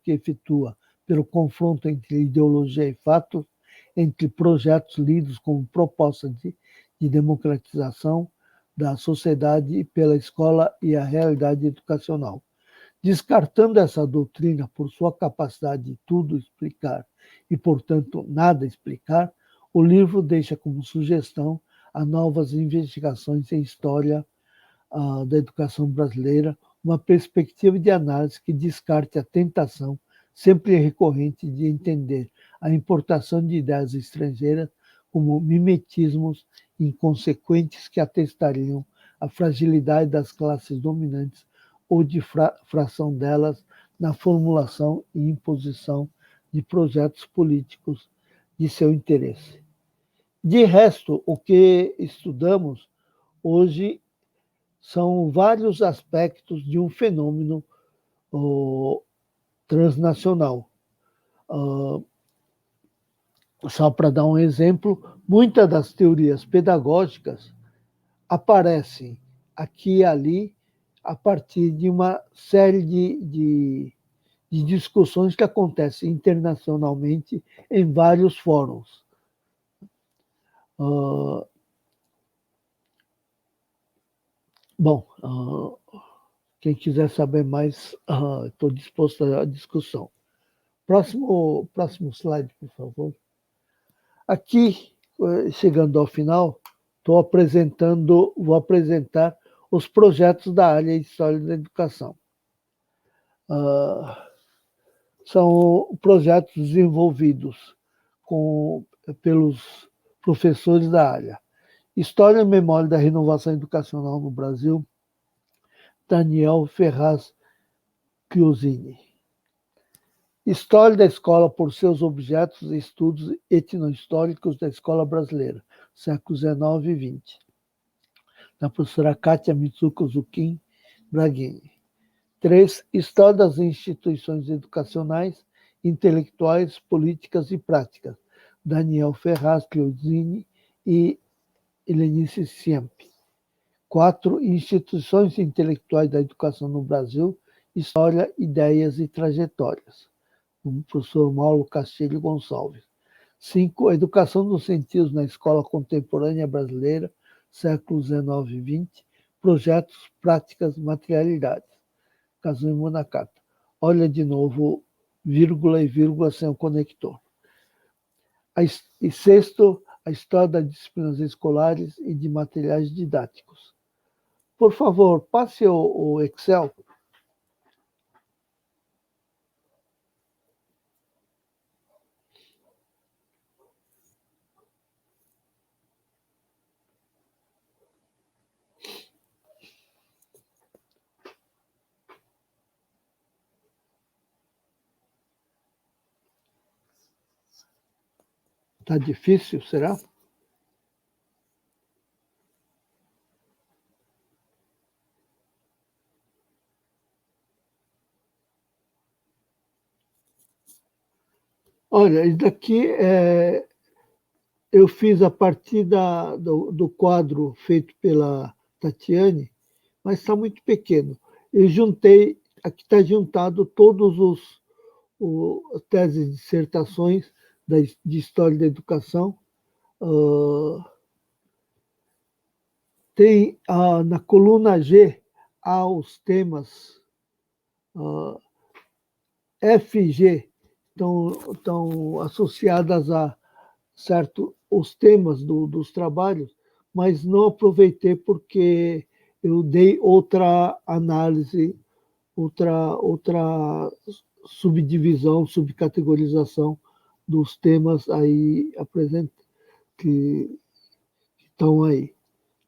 que efetua pelo confronto entre ideologia e fatos, entre projetos lidos como proposta de democratização da sociedade pela escola e a realidade educacional. Descartando essa doutrina por sua capacidade de tudo explicar e, portanto, nada explicar, o livro deixa como sugestão a novas investigações em história da educação brasileira, uma perspectiva de análise que descarte a tentação sempre recorrente de entender a importação de ideias estrangeiras como mimetismos inconsequentes que atestariam a fragilidade das classes dominantes ou de fração delas na formulação e imposição de projetos políticos de seu interesse. De resto, o que estudamos hoje são vários aspectos de um fenômeno transnacional. Só para dar um exemplo, muitas das teorias pedagógicas aparecem aqui e ali a partir de uma série de discussões que acontecem internacionalmente em vários fóruns. Quem quiser saber mais, estou disposto à discussão. Próximo slide, por favor. Aqui, chegando ao final, vou apresentar os projetos da área de História da Educação. São projetos desenvolvidos pelos professores da área. História e Memória da Renovação Educacional no Brasil, Daniel Ferraz Chiosini. História da Escola por seus objetos e estudos etnohistóricos da Escola Brasileira, séculos XIX e XX, da professora Kátia Mitsuko Zukin Braghini. 3. História das instituições educacionais, intelectuais, políticas e práticas, Daniel Ferraz Chiosini e Helenice Siemp. 4. Instituições intelectuais da educação no Brasil, História, Ideias e Trajetórias, do professor Mauro Castilho Gonçalves. 5. Educação dos sentidos na Escola Contemporânea Brasileira, séculos XIX e XX, Projetos, Práticas, Materialidades, Kazumi Nakata. Olha de novo, vírgula e vírgula sem o conector. E 6. A História das Disciplinas Escolares e de Materiais Didáticos. Por favor, passe o Excel. Tá difícil, será? Olha, isso daqui eu fiz a partir do quadro feito pela Tatiane, mas está muito pequeno. Eu juntei, aqui está juntado todos os teses e dissertações de História da Educação. Tem na coluna G, há os temas F e G, estão associadas a certo os temas dos trabalhos, mas não aproveitei porque eu dei outra análise, outra subdivisão, subcategorização dos temas aí que estão aí,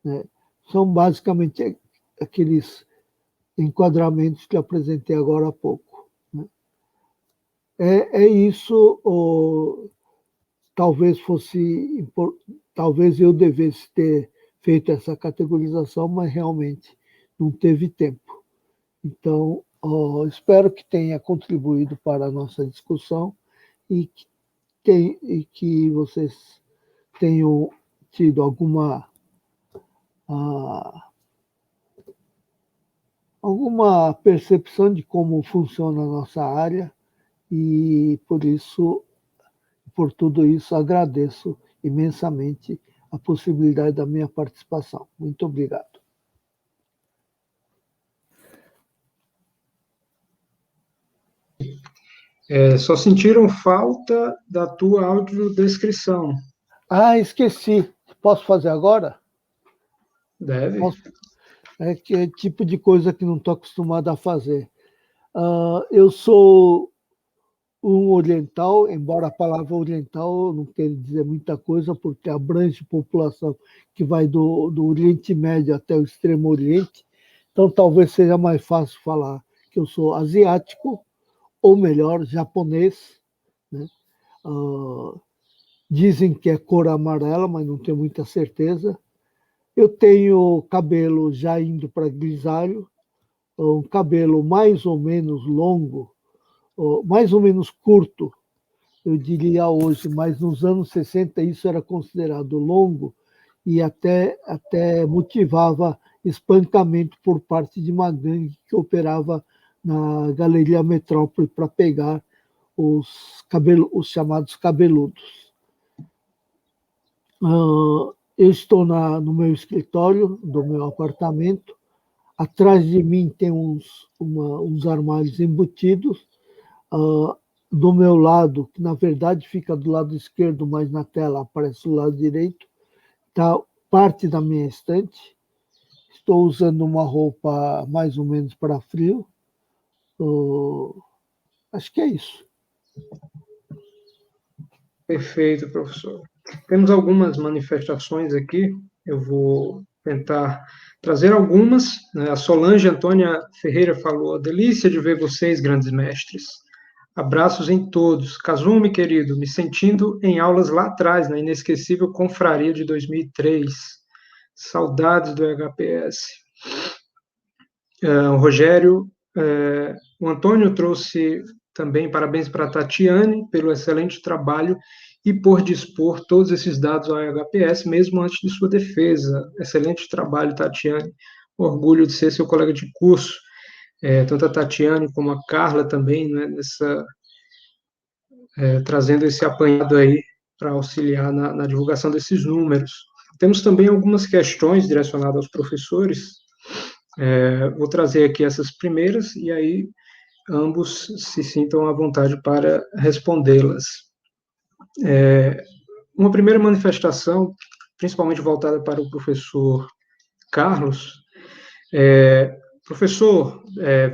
né? São basicamente aqueles enquadramentos que apresentei agora há pouco, né? É isso. Talvez talvez eu devesse ter feito essa categorização, mas realmente não teve tempo. Então, espero que tenha contribuído para a nossa discussão e que vocês tenham tido alguma percepção de como funciona a nossa área e, por tudo isso, agradeço imensamente a possibilidade da minha participação. Muito obrigado. Só sentiram falta da tua audiodescrição. Esqueci. Posso fazer agora? Deve. Que é tipo de coisa que não estou acostumado a fazer. Eu sou um oriental, embora a palavra oriental não queira dizer muita coisa, porque abrange população que vai do Oriente Médio até o Extremo Oriente. Então, talvez seja mais fácil falar que eu sou asiático, ou melhor, japonês, né? Dizem que é cor amarela, mas não tenho muita certeza. Eu tenho cabelo já indo para grisalho, um cabelo mais ou menos longo, mais ou menos curto, eu diria hoje, mas nos anos 60 isso era considerado longo e até motivava espancamento por parte de uma gangue que operava na Galeria Metrópole para pegar os chamados cabeludos. Eu estou no meu escritório do meu apartamento. Atrás de mim tem uns armários embutidos. Do meu lado, que na verdade fica do lado esquerdo, mas na tela aparece do lado direito, está parte da minha estante. Estou usando uma roupa mais ou menos para frio. Acho que é isso. Perfeito, professor. Temos algumas manifestações aqui, eu vou tentar trazer algumas. A Solange Antônia Ferreira falou: delícia de ver vocês, grandes mestres. Abraços em todos. Kazumi, querido, me sentindo em aulas lá atrás, na inesquecível confraria de 2003. Saudades do HPS. O Rogério, o Antônio trouxe também parabéns para a Tatiane pelo excelente trabalho e por dispor todos esses dados ao HPS, mesmo antes de sua defesa. Excelente trabalho, Tatiane. Orgulho de ser seu colega de curso. Tanto a Tatiane como a Carla também, né, trazendo esse apanhado aí para auxiliar na divulgação desses números. Temos também algumas questões direcionadas aos professores. Vou trazer aqui essas primeiras e aí ambos se sintam à vontade para respondê-las. Uma primeira manifestação, principalmente voltada para o professor Carlos, professor,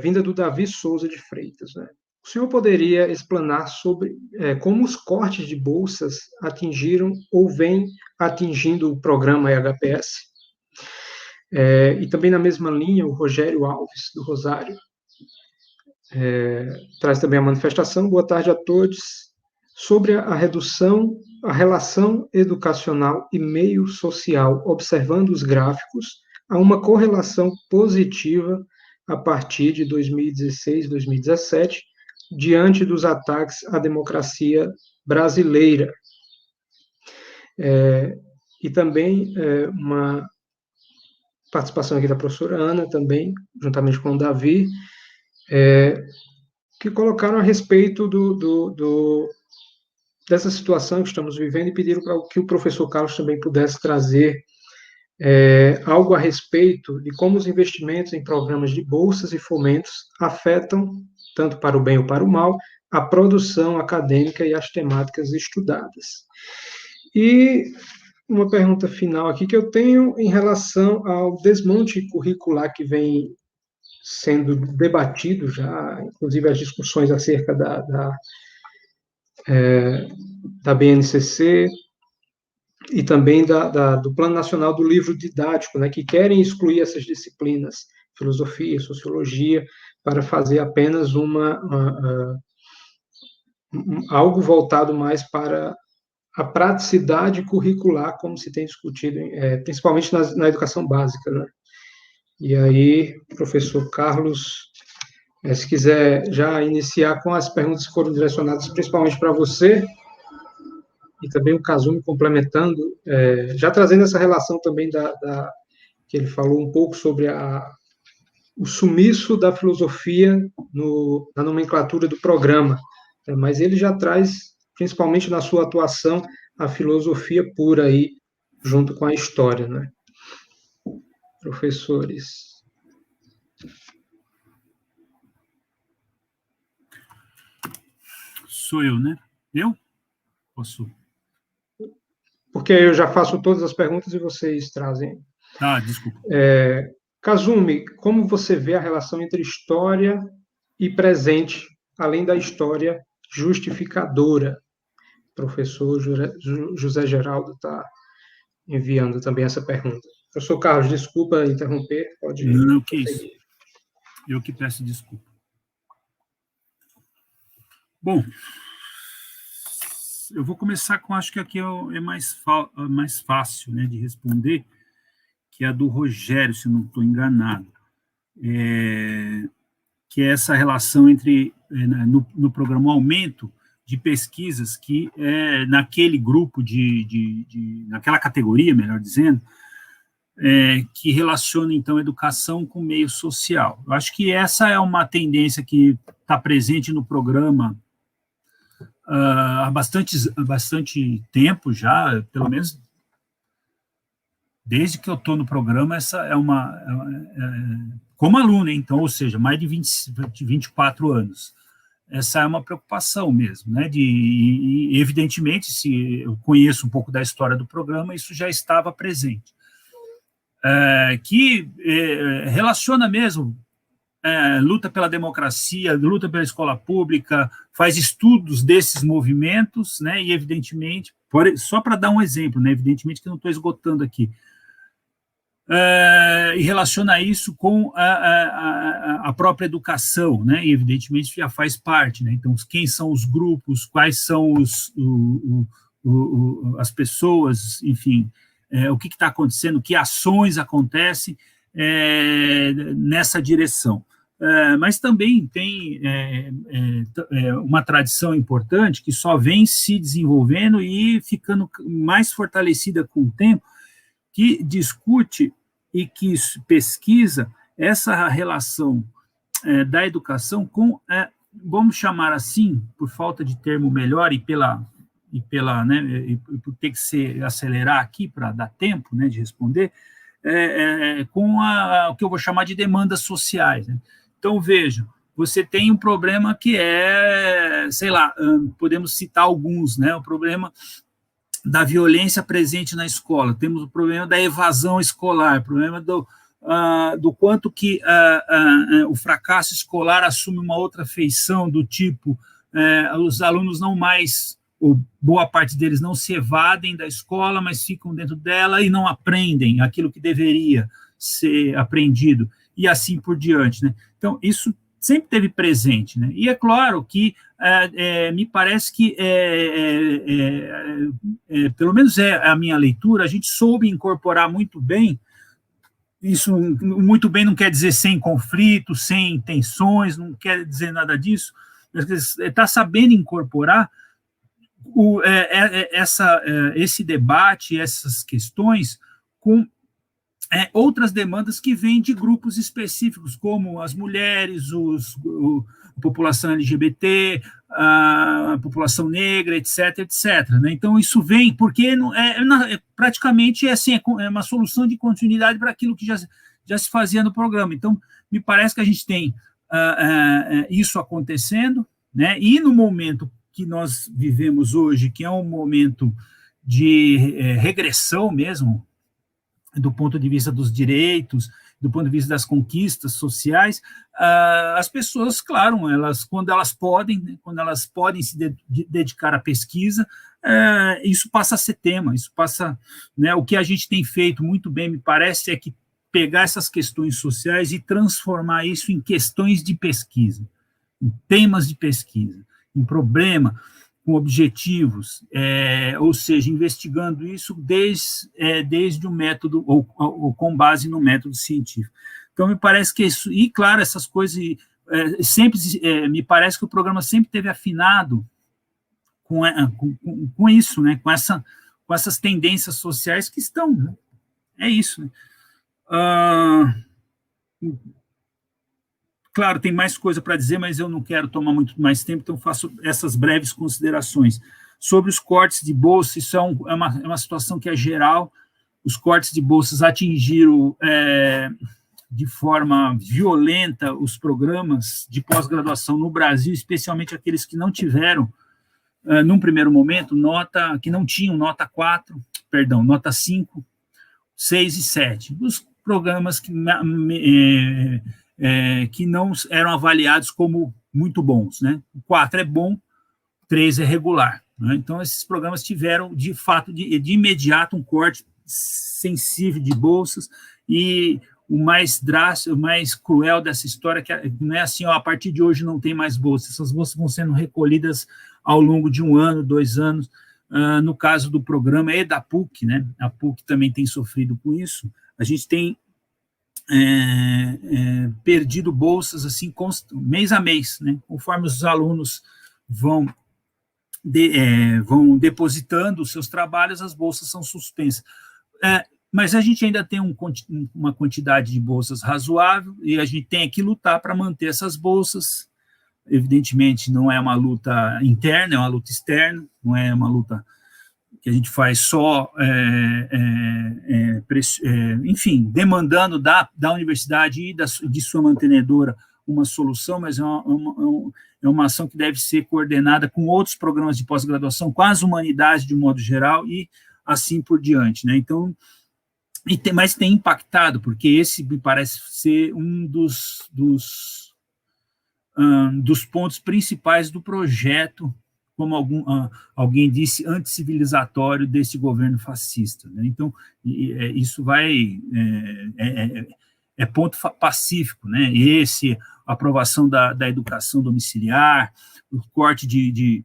vinda do Davi Souza de Freitas, né? O senhor poderia explanar sobre como os cortes de bolsas atingiram ou vêm atingindo o programa HPS? E também na mesma linha, o Rogério Alves, do Rosário, traz também a manifestação. Boa tarde a todos. sobre a relação educacional e meio social, observando os gráficos, há uma correlação positiva a partir de 2016, 2017, diante dos ataques à democracia brasileira. E também uma participação aqui da professora Ana, também, juntamente com o Davi, que colocaram a respeito dessa situação que estamos vivendo e pediram para que o professor Carlos também pudesse trazer algo a respeito de como os investimentos em programas de bolsas e fomentos afetam, tanto para o bem ou para o mal, a produção acadêmica e as temáticas estudadas. E uma pergunta final aqui que eu tenho em relação ao desmonte curricular que vem sendo debatido já, inclusive as discussões acerca da BNCC e também do Plano Nacional do Livro Didático, né, que querem excluir essas disciplinas, filosofia, sociologia, para fazer apenas algo voltado mais para a praticidade curricular, como se tem discutido, principalmente na educação básica, né? E aí, professor Carlos, se quiser já iniciar com as perguntas que foram direcionadas principalmente para você, e também o Kazumi complementando, já trazendo essa relação também que ele falou um pouco sobre o sumiço da filosofia na nomenclatura do programa, mas ele já traz, principalmente na sua atuação, a filosofia pura aí, junto com a história, né? Professores. Sou eu, né? Eu? Posso? Porque eu já faço todas as perguntas e vocês trazem. Ah, desculpa. Kazumi, como você vê a relação entre história e presente, além da história justificadora? O professor José Geraldo está enviando também essa pergunta. Professor Carlos, desculpa interromper, pode... Não, que isso. Eu que peço desculpa. Bom, eu vou começar com, acho que aqui é mais fácil, né, de responder, que é a do Rogério, se eu não estou enganado, que é essa relação entre, no programa, o aumento de pesquisas que naquele grupo, naquela categoria, melhor dizendo, que relaciona, então, educação com meio social. Eu acho que essa é uma tendência que está presente no programa há bastante tempo já, pelo menos desde que eu estou no programa, essa é como aluno, então, ou seja, mais de 24 anos. Essa é uma preocupação mesmo, né? E evidentemente, se eu conheço um pouco da história do programa, isso já estava presente. Que relaciona mesmo luta pela democracia, luta pela escola pública, faz estudos desses movimentos, né? E evidentemente, só para dar um exemplo, né? Evidentemente que eu não estou esgotando aqui, e relaciona isso com a própria educação, né? E evidentemente já faz parte, né? Então, quem são os grupos, quais são as pessoas, enfim, o que está acontecendo, que ações acontecem nessa direção. Mas também tem uma tradição importante que só vem se desenvolvendo e ficando mais fortalecida com o tempo, que discute e que pesquisa essa relação da educação com, vamos chamar assim, por falta de termo melhor e né, e por ter que acelerar aqui para dar tempo, né, de responder, com o que eu vou chamar de demandas sociais, né? Então, vejam, você tem um problema que sei lá, podemos citar alguns, né? O problema da violência presente na escola, temos o problema da evasão escolar, o problema do quanto que o fracasso escolar assume uma outra feição, do tipo, os alunos não mais, ou boa parte deles não se evadem da escola, mas ficam dentro dela e não aprendem aquilo que deveria ser aprendido, e assim por diante, né? Então, isso sempre teve presente, né? E é claro que me parece que, pelo menos é a minha leitura, a gente soube incorporar muito bem. Isso muito bem não quer dizer sem conflito, sem tensões, não quer dizer nada disso. Está sabendo incorporar esse debate, essas questões, com outras demandas que vêm de grupos específicos, como as mulheres, a população LGBT, a população negra, etc., etc. Né? Então, isso vem porque praticamente assim, é uma solução de continuidade para aquilo que já se fazia no programa. Então, me parece que a gente tem isso acontecendo, né? E no momento que nós vivemos hoje, que é um momento de regressão mesmo, do ponto de vista dos direitos, do ponto de vista das conquistas sociais, as pessoas, claro, quando elas podem se dedicar à pesquisa, isso passa a ser tema, isso passa, né, o que a gente tem feito muito bem, me parece, é que pegar essas questões sociais e transformar isso em questões de pesquisa, em temas de pesquisa, em problema, com objetivos, ou seja, investigando isso desde o método, ou com base no método científico. Então, me parece que isso, e claro, essas coisas, sempre, me parece que o programa sempre teve afinado com isso, né, com essas tendências sociais que estão, né? É isso. Né? Claro, tem mais coisa para dizer, mas eu não quero tomar muito mais tempo, então faço essas breves considerações. Sobre os cortes de bolsa, isso é uma situação que é geral, os cortes de bolsas atingiram de forma violenta os programas de pós-graduação no Brasil, especialmente aqueles que não tiveram, num primeiro momento, que não tinham nota 5, 6 e 7. Os programas que não eram avaliados como muito bons, né? O 4 é bom, o 3 é regular. Né? Então, esses programas tiveram, de fato, de imediato, um corte sensível de bolsas, e o mais drástico, o mais cruel dessa história, que não é assim, a partir de hoje não tem mais bolsas, essas bolsas vão sendo recolhidas ao longo de 1 ano, 2 anos, no caso do programa e da PUC, né? A PUC também tem sofrido com isso, a gente tem perdido bolsas assim mês a mês, né? Conforme os alunos vão depositando os seus trabalhos, as bolsas são suspensas. Mas a gente ainda tem uma quantidade de bolsas razoável e a gente tem que lutar para manter essas bolsas. Evidentemente, não é uma luta interna, é uma luta externa, não é uma luta que a gente faz só, enfim, demandando da universidade e de sua mantenedora uma solução, mas é uma ação que deve ser coordenada com outros programas de pós-graduação, com as humanidades de um modo geral e assim por diante, né? Então, mas tem impactado, porque esse me parece ser um dos pontos principais do projeto, como alguém disse, anticivilizatório desse governo fascista. Né? Então, isso é ponto pacífico, né? A aprovação da educação domiciliar, o corte de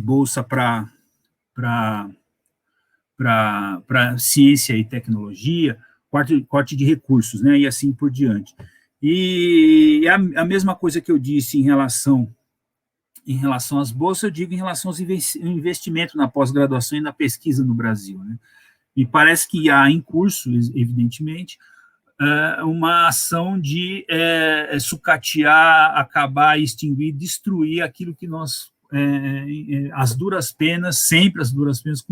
bolsa para ciência e tecnologia, corte de recursos, né? E assim por diante. E a mesma coisa que eu disse em relação às bolsas, eu digo em relação ao investimento na pós-graduação e na pesquisa no Brasil. Né? Me parece que há em curso, evidentemente, uma ação de sucatear, acabar, extinguir, destruir aquilo que nós, as duras penas, sempre as duras penas,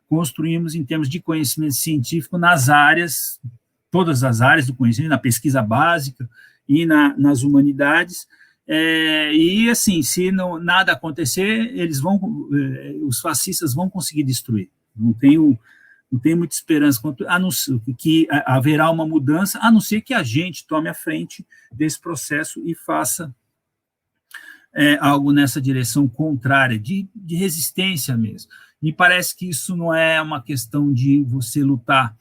construímos em termos de conhecimento científico nas áreas, todas as áreas do conhecimento, na pesquisa básica e nas humanidades. E assim, se nada acontecer, os fascistas vão conseguir destruir. Não tenho muita esperança que haverá uma mudança, a não ser que a gente tome a frente desse processo e faça algo nessa direção contrária, de resistência mesmo. Me parece que isso não é uma questão de você lutar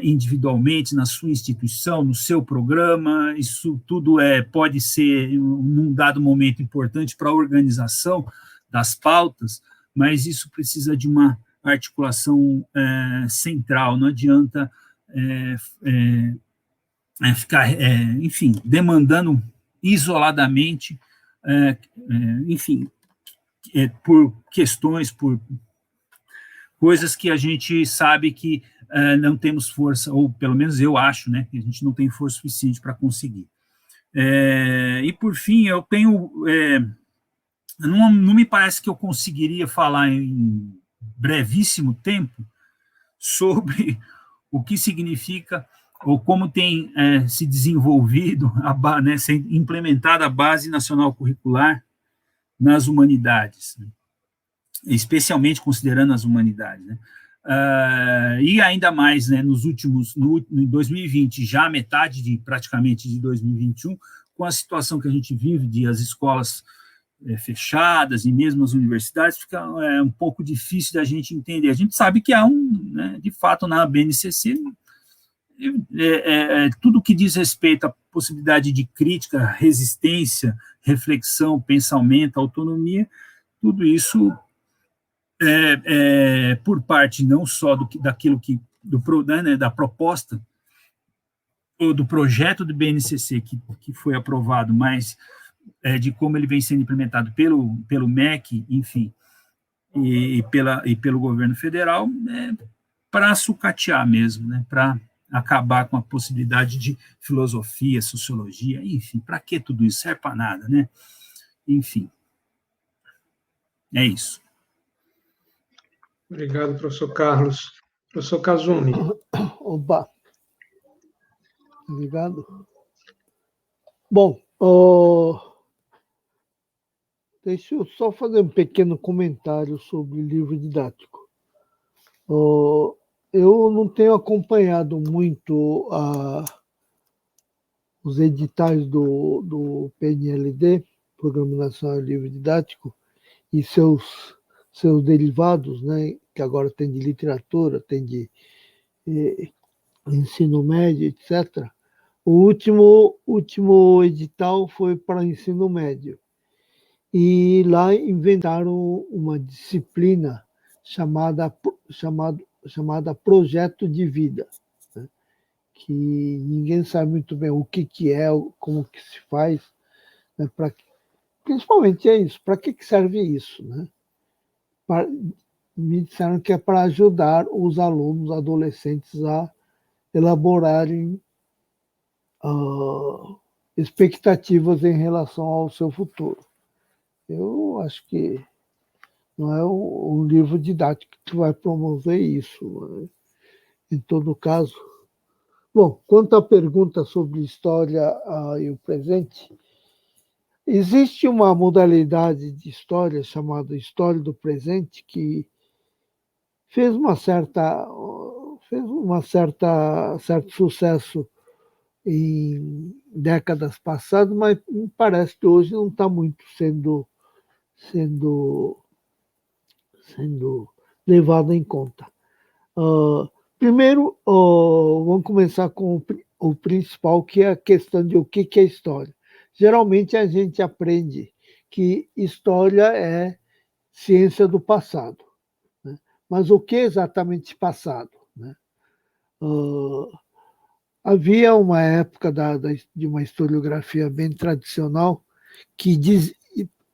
individualmente na sua instituição, no seu programa. Isso tudo pode ser, num dado momento, importante para a organização das pautas, mas isso precisa de uma articulação central. Não adianta ficar, enfim, demandando isoladamente, enfim, por questões, por coisas que a gente sabe que não temos força, ou pelo menos eu acho, né, que a gente não tem força suficiente para conseguir. E, por fim, eu tenho... não me parece que eu conseguiria falar em brevíssimo tempo sobre o que significa ou como tem se desenvolvido, né, implementada a Base Nacional Curricular nas humanidades, né? Especialmente considerando as humanidades, né? E ainda mais, né, no 2020, já metade praticamente de 2021, com a situação que a gente vive de as escolas fechadas e mesmo as universidades, fica um pouco difícil da gente entender. A gente sabe que há né, de fato, na BNCC, tudo que diz respeito à possibilidade de crítica, resistência, reflexão, pensamento, autonomia, tudo isso por parte não só daquilo que né, da proposta ou do projeto do BNCC que foi aprovado, mas de como ele vem sendo implementado pelo MEC, enfim, e pelo governo federal, para sucatear mesmo, né, para acabar com a possibilidade de filosofia, sociologia, enfim, para que tudo isso? Serve para nada, né? Enfim, é isso. Obrigado, professor Carlos. Professor Kazumi. Opa. Obrigado. Bom, deixa eu só fazer um pequeno comentário sobre o livro didático. Eu não tenho acompanhado muito os editais do PNLD, Programa Nacional de Livro Didático, e seus derivados, né, que agora tem de literatura, tem de ensino médio, etc. O último edital foi para ensino médio. E lá inventaram uma disciplina chamada Projeto de Vida, né? Que ninguém sabe muito bem o que é, como que se faz, né? Principalmente é isso, para que serve isso, né? Me disseram que é para ajudar os alunos adolescentes a elaborarem expectativas em relação ao seu futuro. Eu acho que não é um livro didático que vai promover isso, mas, em todo caso. Bom, quanto à pergunta sobre história e o presente, existe uma modalidade de história chamada História do Presente que fez certo sucesso em décadas passadas, mas me parece que hoje não está muito sendo levado em conta. Primeiro, vamos começar com o principal, que é a questão de o que é história. Geralmente a gente aprende que história é ciência do passado, né? Mas o que é exatamente passado, né? Havia uma época de uma historiografia bem tradicional que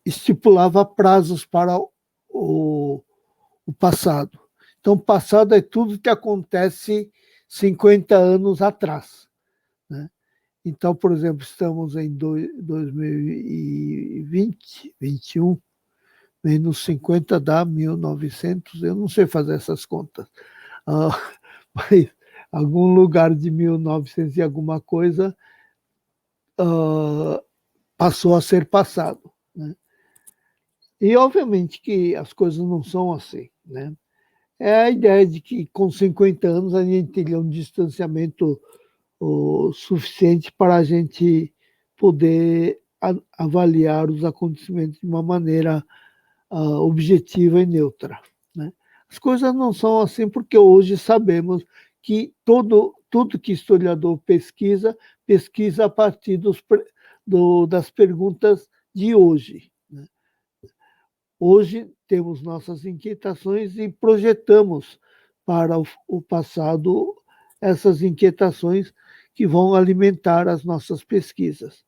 estipulava prazos para o passado. Então, passado é tudo que acontece 50 anos atrás, né? Então, por exemplo, estamos em 2020, 21, menos 50 dá 1900, eu não sei fazer essas contas, mas algum lugar de 1900 e alguma coisa passou a ser passado, né? E, obviamente, que as coisas não são assim, né? É a ideia de que, com 50 anos, a gente teria um distanciamento suficiente para a gente poder avaliar os acontecimentos de uma maneira objetiva e neutra, né? As coisas não são assim porque hoje sabemos que tudo que historiador pesquisa a partir das perguntas de hoje, né? Hoje temos nossas inquietações e projetamos para o passado essas inquietações que vão alimentar as nossas pesquisas.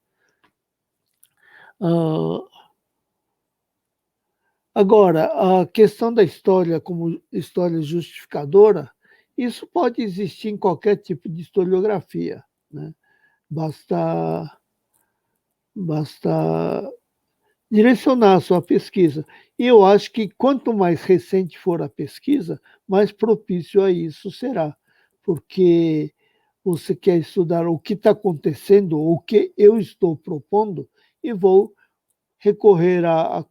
Agora, a questão da história como história justificadora, isso pode existir em qualquer tipo de historiografia, né? Basta direcionar a sua pesquisa. E eu acho que quanto mais recente for a pesquisa, mais propício a isso será, porque você quer estudar o que está acontecendo, o que eu estou propondo, e vou recorrer a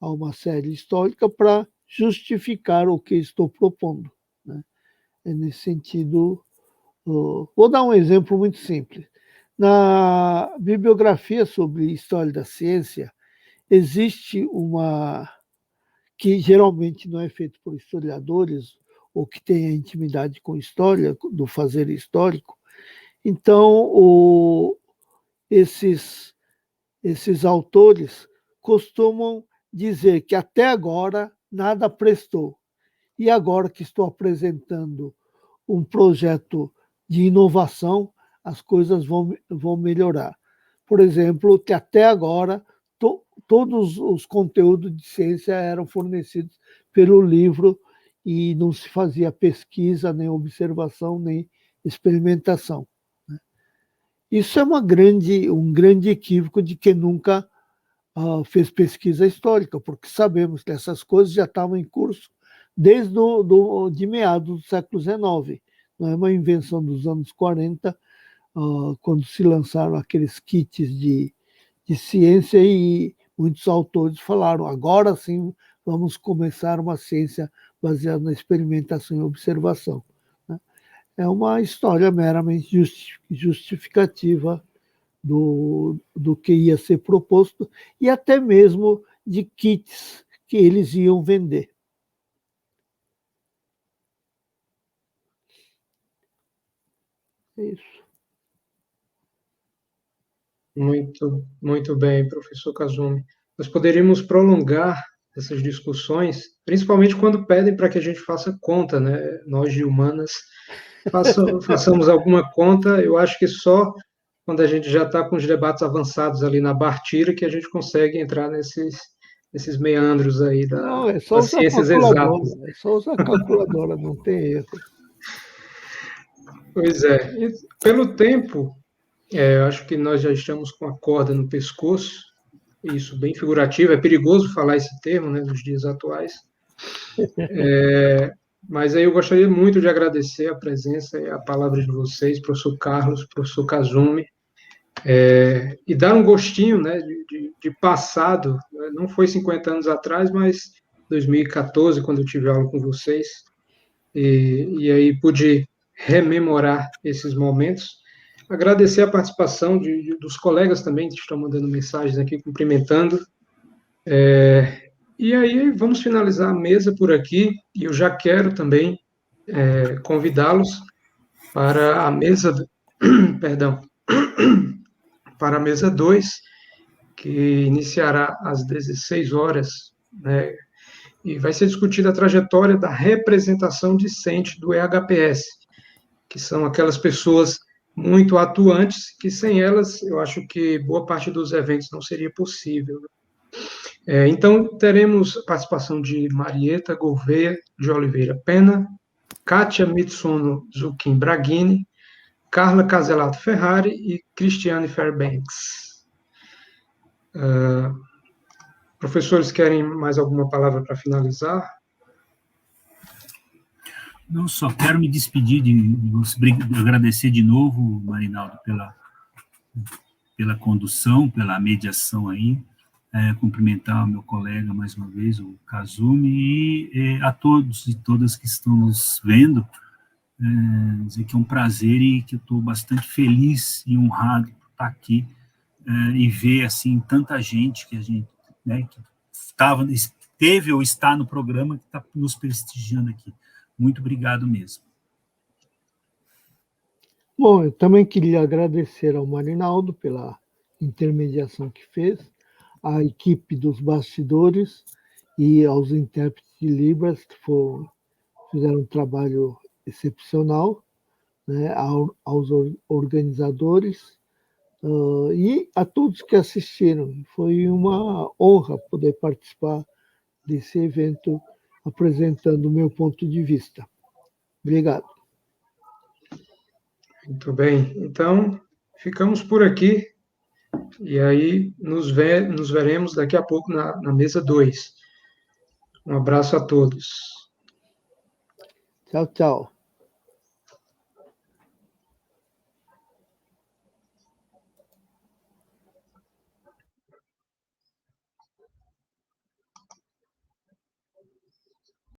uma série histórica para justificar o que estou propondo, né? É nesse sentido. Vou dar um exemplo muito simples. Na bibliografia sobre história da ciência, existe uma que geralmente não é feita por historiadores ou que tenha intimidade com história, do fazer histórico. Então, esses autores costumam dizer que até agora nada prestou. E agora que estou apresentando um projeto de inovação, as coisas vão melhorar. Por exemplo, que até agora todos os conteúdos de ciência eram fornecidos pelo livro e não se fazia pesquisa, nem observação, nem experimentação. Isso é um grande equívoco de quem nunca fez pesquisa histórica, porque sabemos que essas coisas já estavam em curso desde de meados do século XIX. Não é uma invenção dos anos 40, quando se lançaram aqueles kits de ciência e muitos autores falaram, agora sim vamos começar uma ciência baseada na experimentação e observação. É uma história meramente justificativa do que ia ser proposto e até mesmo de kits que eles iam vender. É isso. Muito bem, professor Kazumi. Nós poderíamos prolongar essas discussões, principalmente quando pedem para que a gente faça conta, né? Nós de humanas façamos alguma conta. Eu acho que só quando a gente já está com os debates avançados ali na Bartira que a gente consegue entrar nesses meandros aí Não, é só das usar ciências exatas. calculadora, é só usar calculadora, não tem erro. Pois é. E pelo tempo, eu acho que nós já estamos com a corda no pescoço, isso bem figurativo, é perigoso falar esse termo, né, nos dias atuais. Mas aí eu gostaria muito de agradecer a presença e a palavra de vocês, professor Carlos, professor Kazumi, e dar um gostinho, né, de passado. Não foi 50 anos atrás, mas 2014, quando eu tive aula com vocês, e aí pude rememorar esses momentos. Agradecer a participação dos colegas também que estão mandando mensagens aqui, cumprimentando. E aí vamos finalizar a mesa por aqui, e eu já quero também convidá-los para a mesa, perdão, para a mesa 2, que iniciará às 16 horas, né, e vai ser discutida a trajetória da representação discente do EHPS, que são aquelas pessoas muito atuantes, que sem elas, eu acho que boa parte dos eventos não seria possível. Então, teremos a participação de Marieta Gouveia de Oliveira Pena, Kátia Mitsuno Zucchini Braghini, Carla Caselato Ferrari e Cristiane Fairbanks. Professores, querem mais alguma palavra para finalizar? Não, só quero me despedir de agradecer de novo, Marinaldo, pela condução, pela mediação aí, cumprimentar o meu colega mais uma vez, o Kazumi, e a todos e todas que estão nos vendo, dizer que é um prazer e que eu estou bastante feliz e honrado por estar aqui e ver assim tanta gente que a gente, né, que esteve ou está no programa, que está nos prestigiando aqui. Muito obrigado mesmo. Bom, eu também queria agradecer ao Marinaldo pela intermediação que fez, à equipe dos bastidores e aos intérpretes de Libras, que fizeram um trabalho excepcional, né, aos organizadores e a todos que assistiram. Foi uma honra poder participar desse evento apresentando o meu ponto de vista. Obrigado. Muito bem. Então, ficamos por aqui. E aí nos veremos daqui a pouco na mesa 2. Um abraço a todos. Tchau, tchau.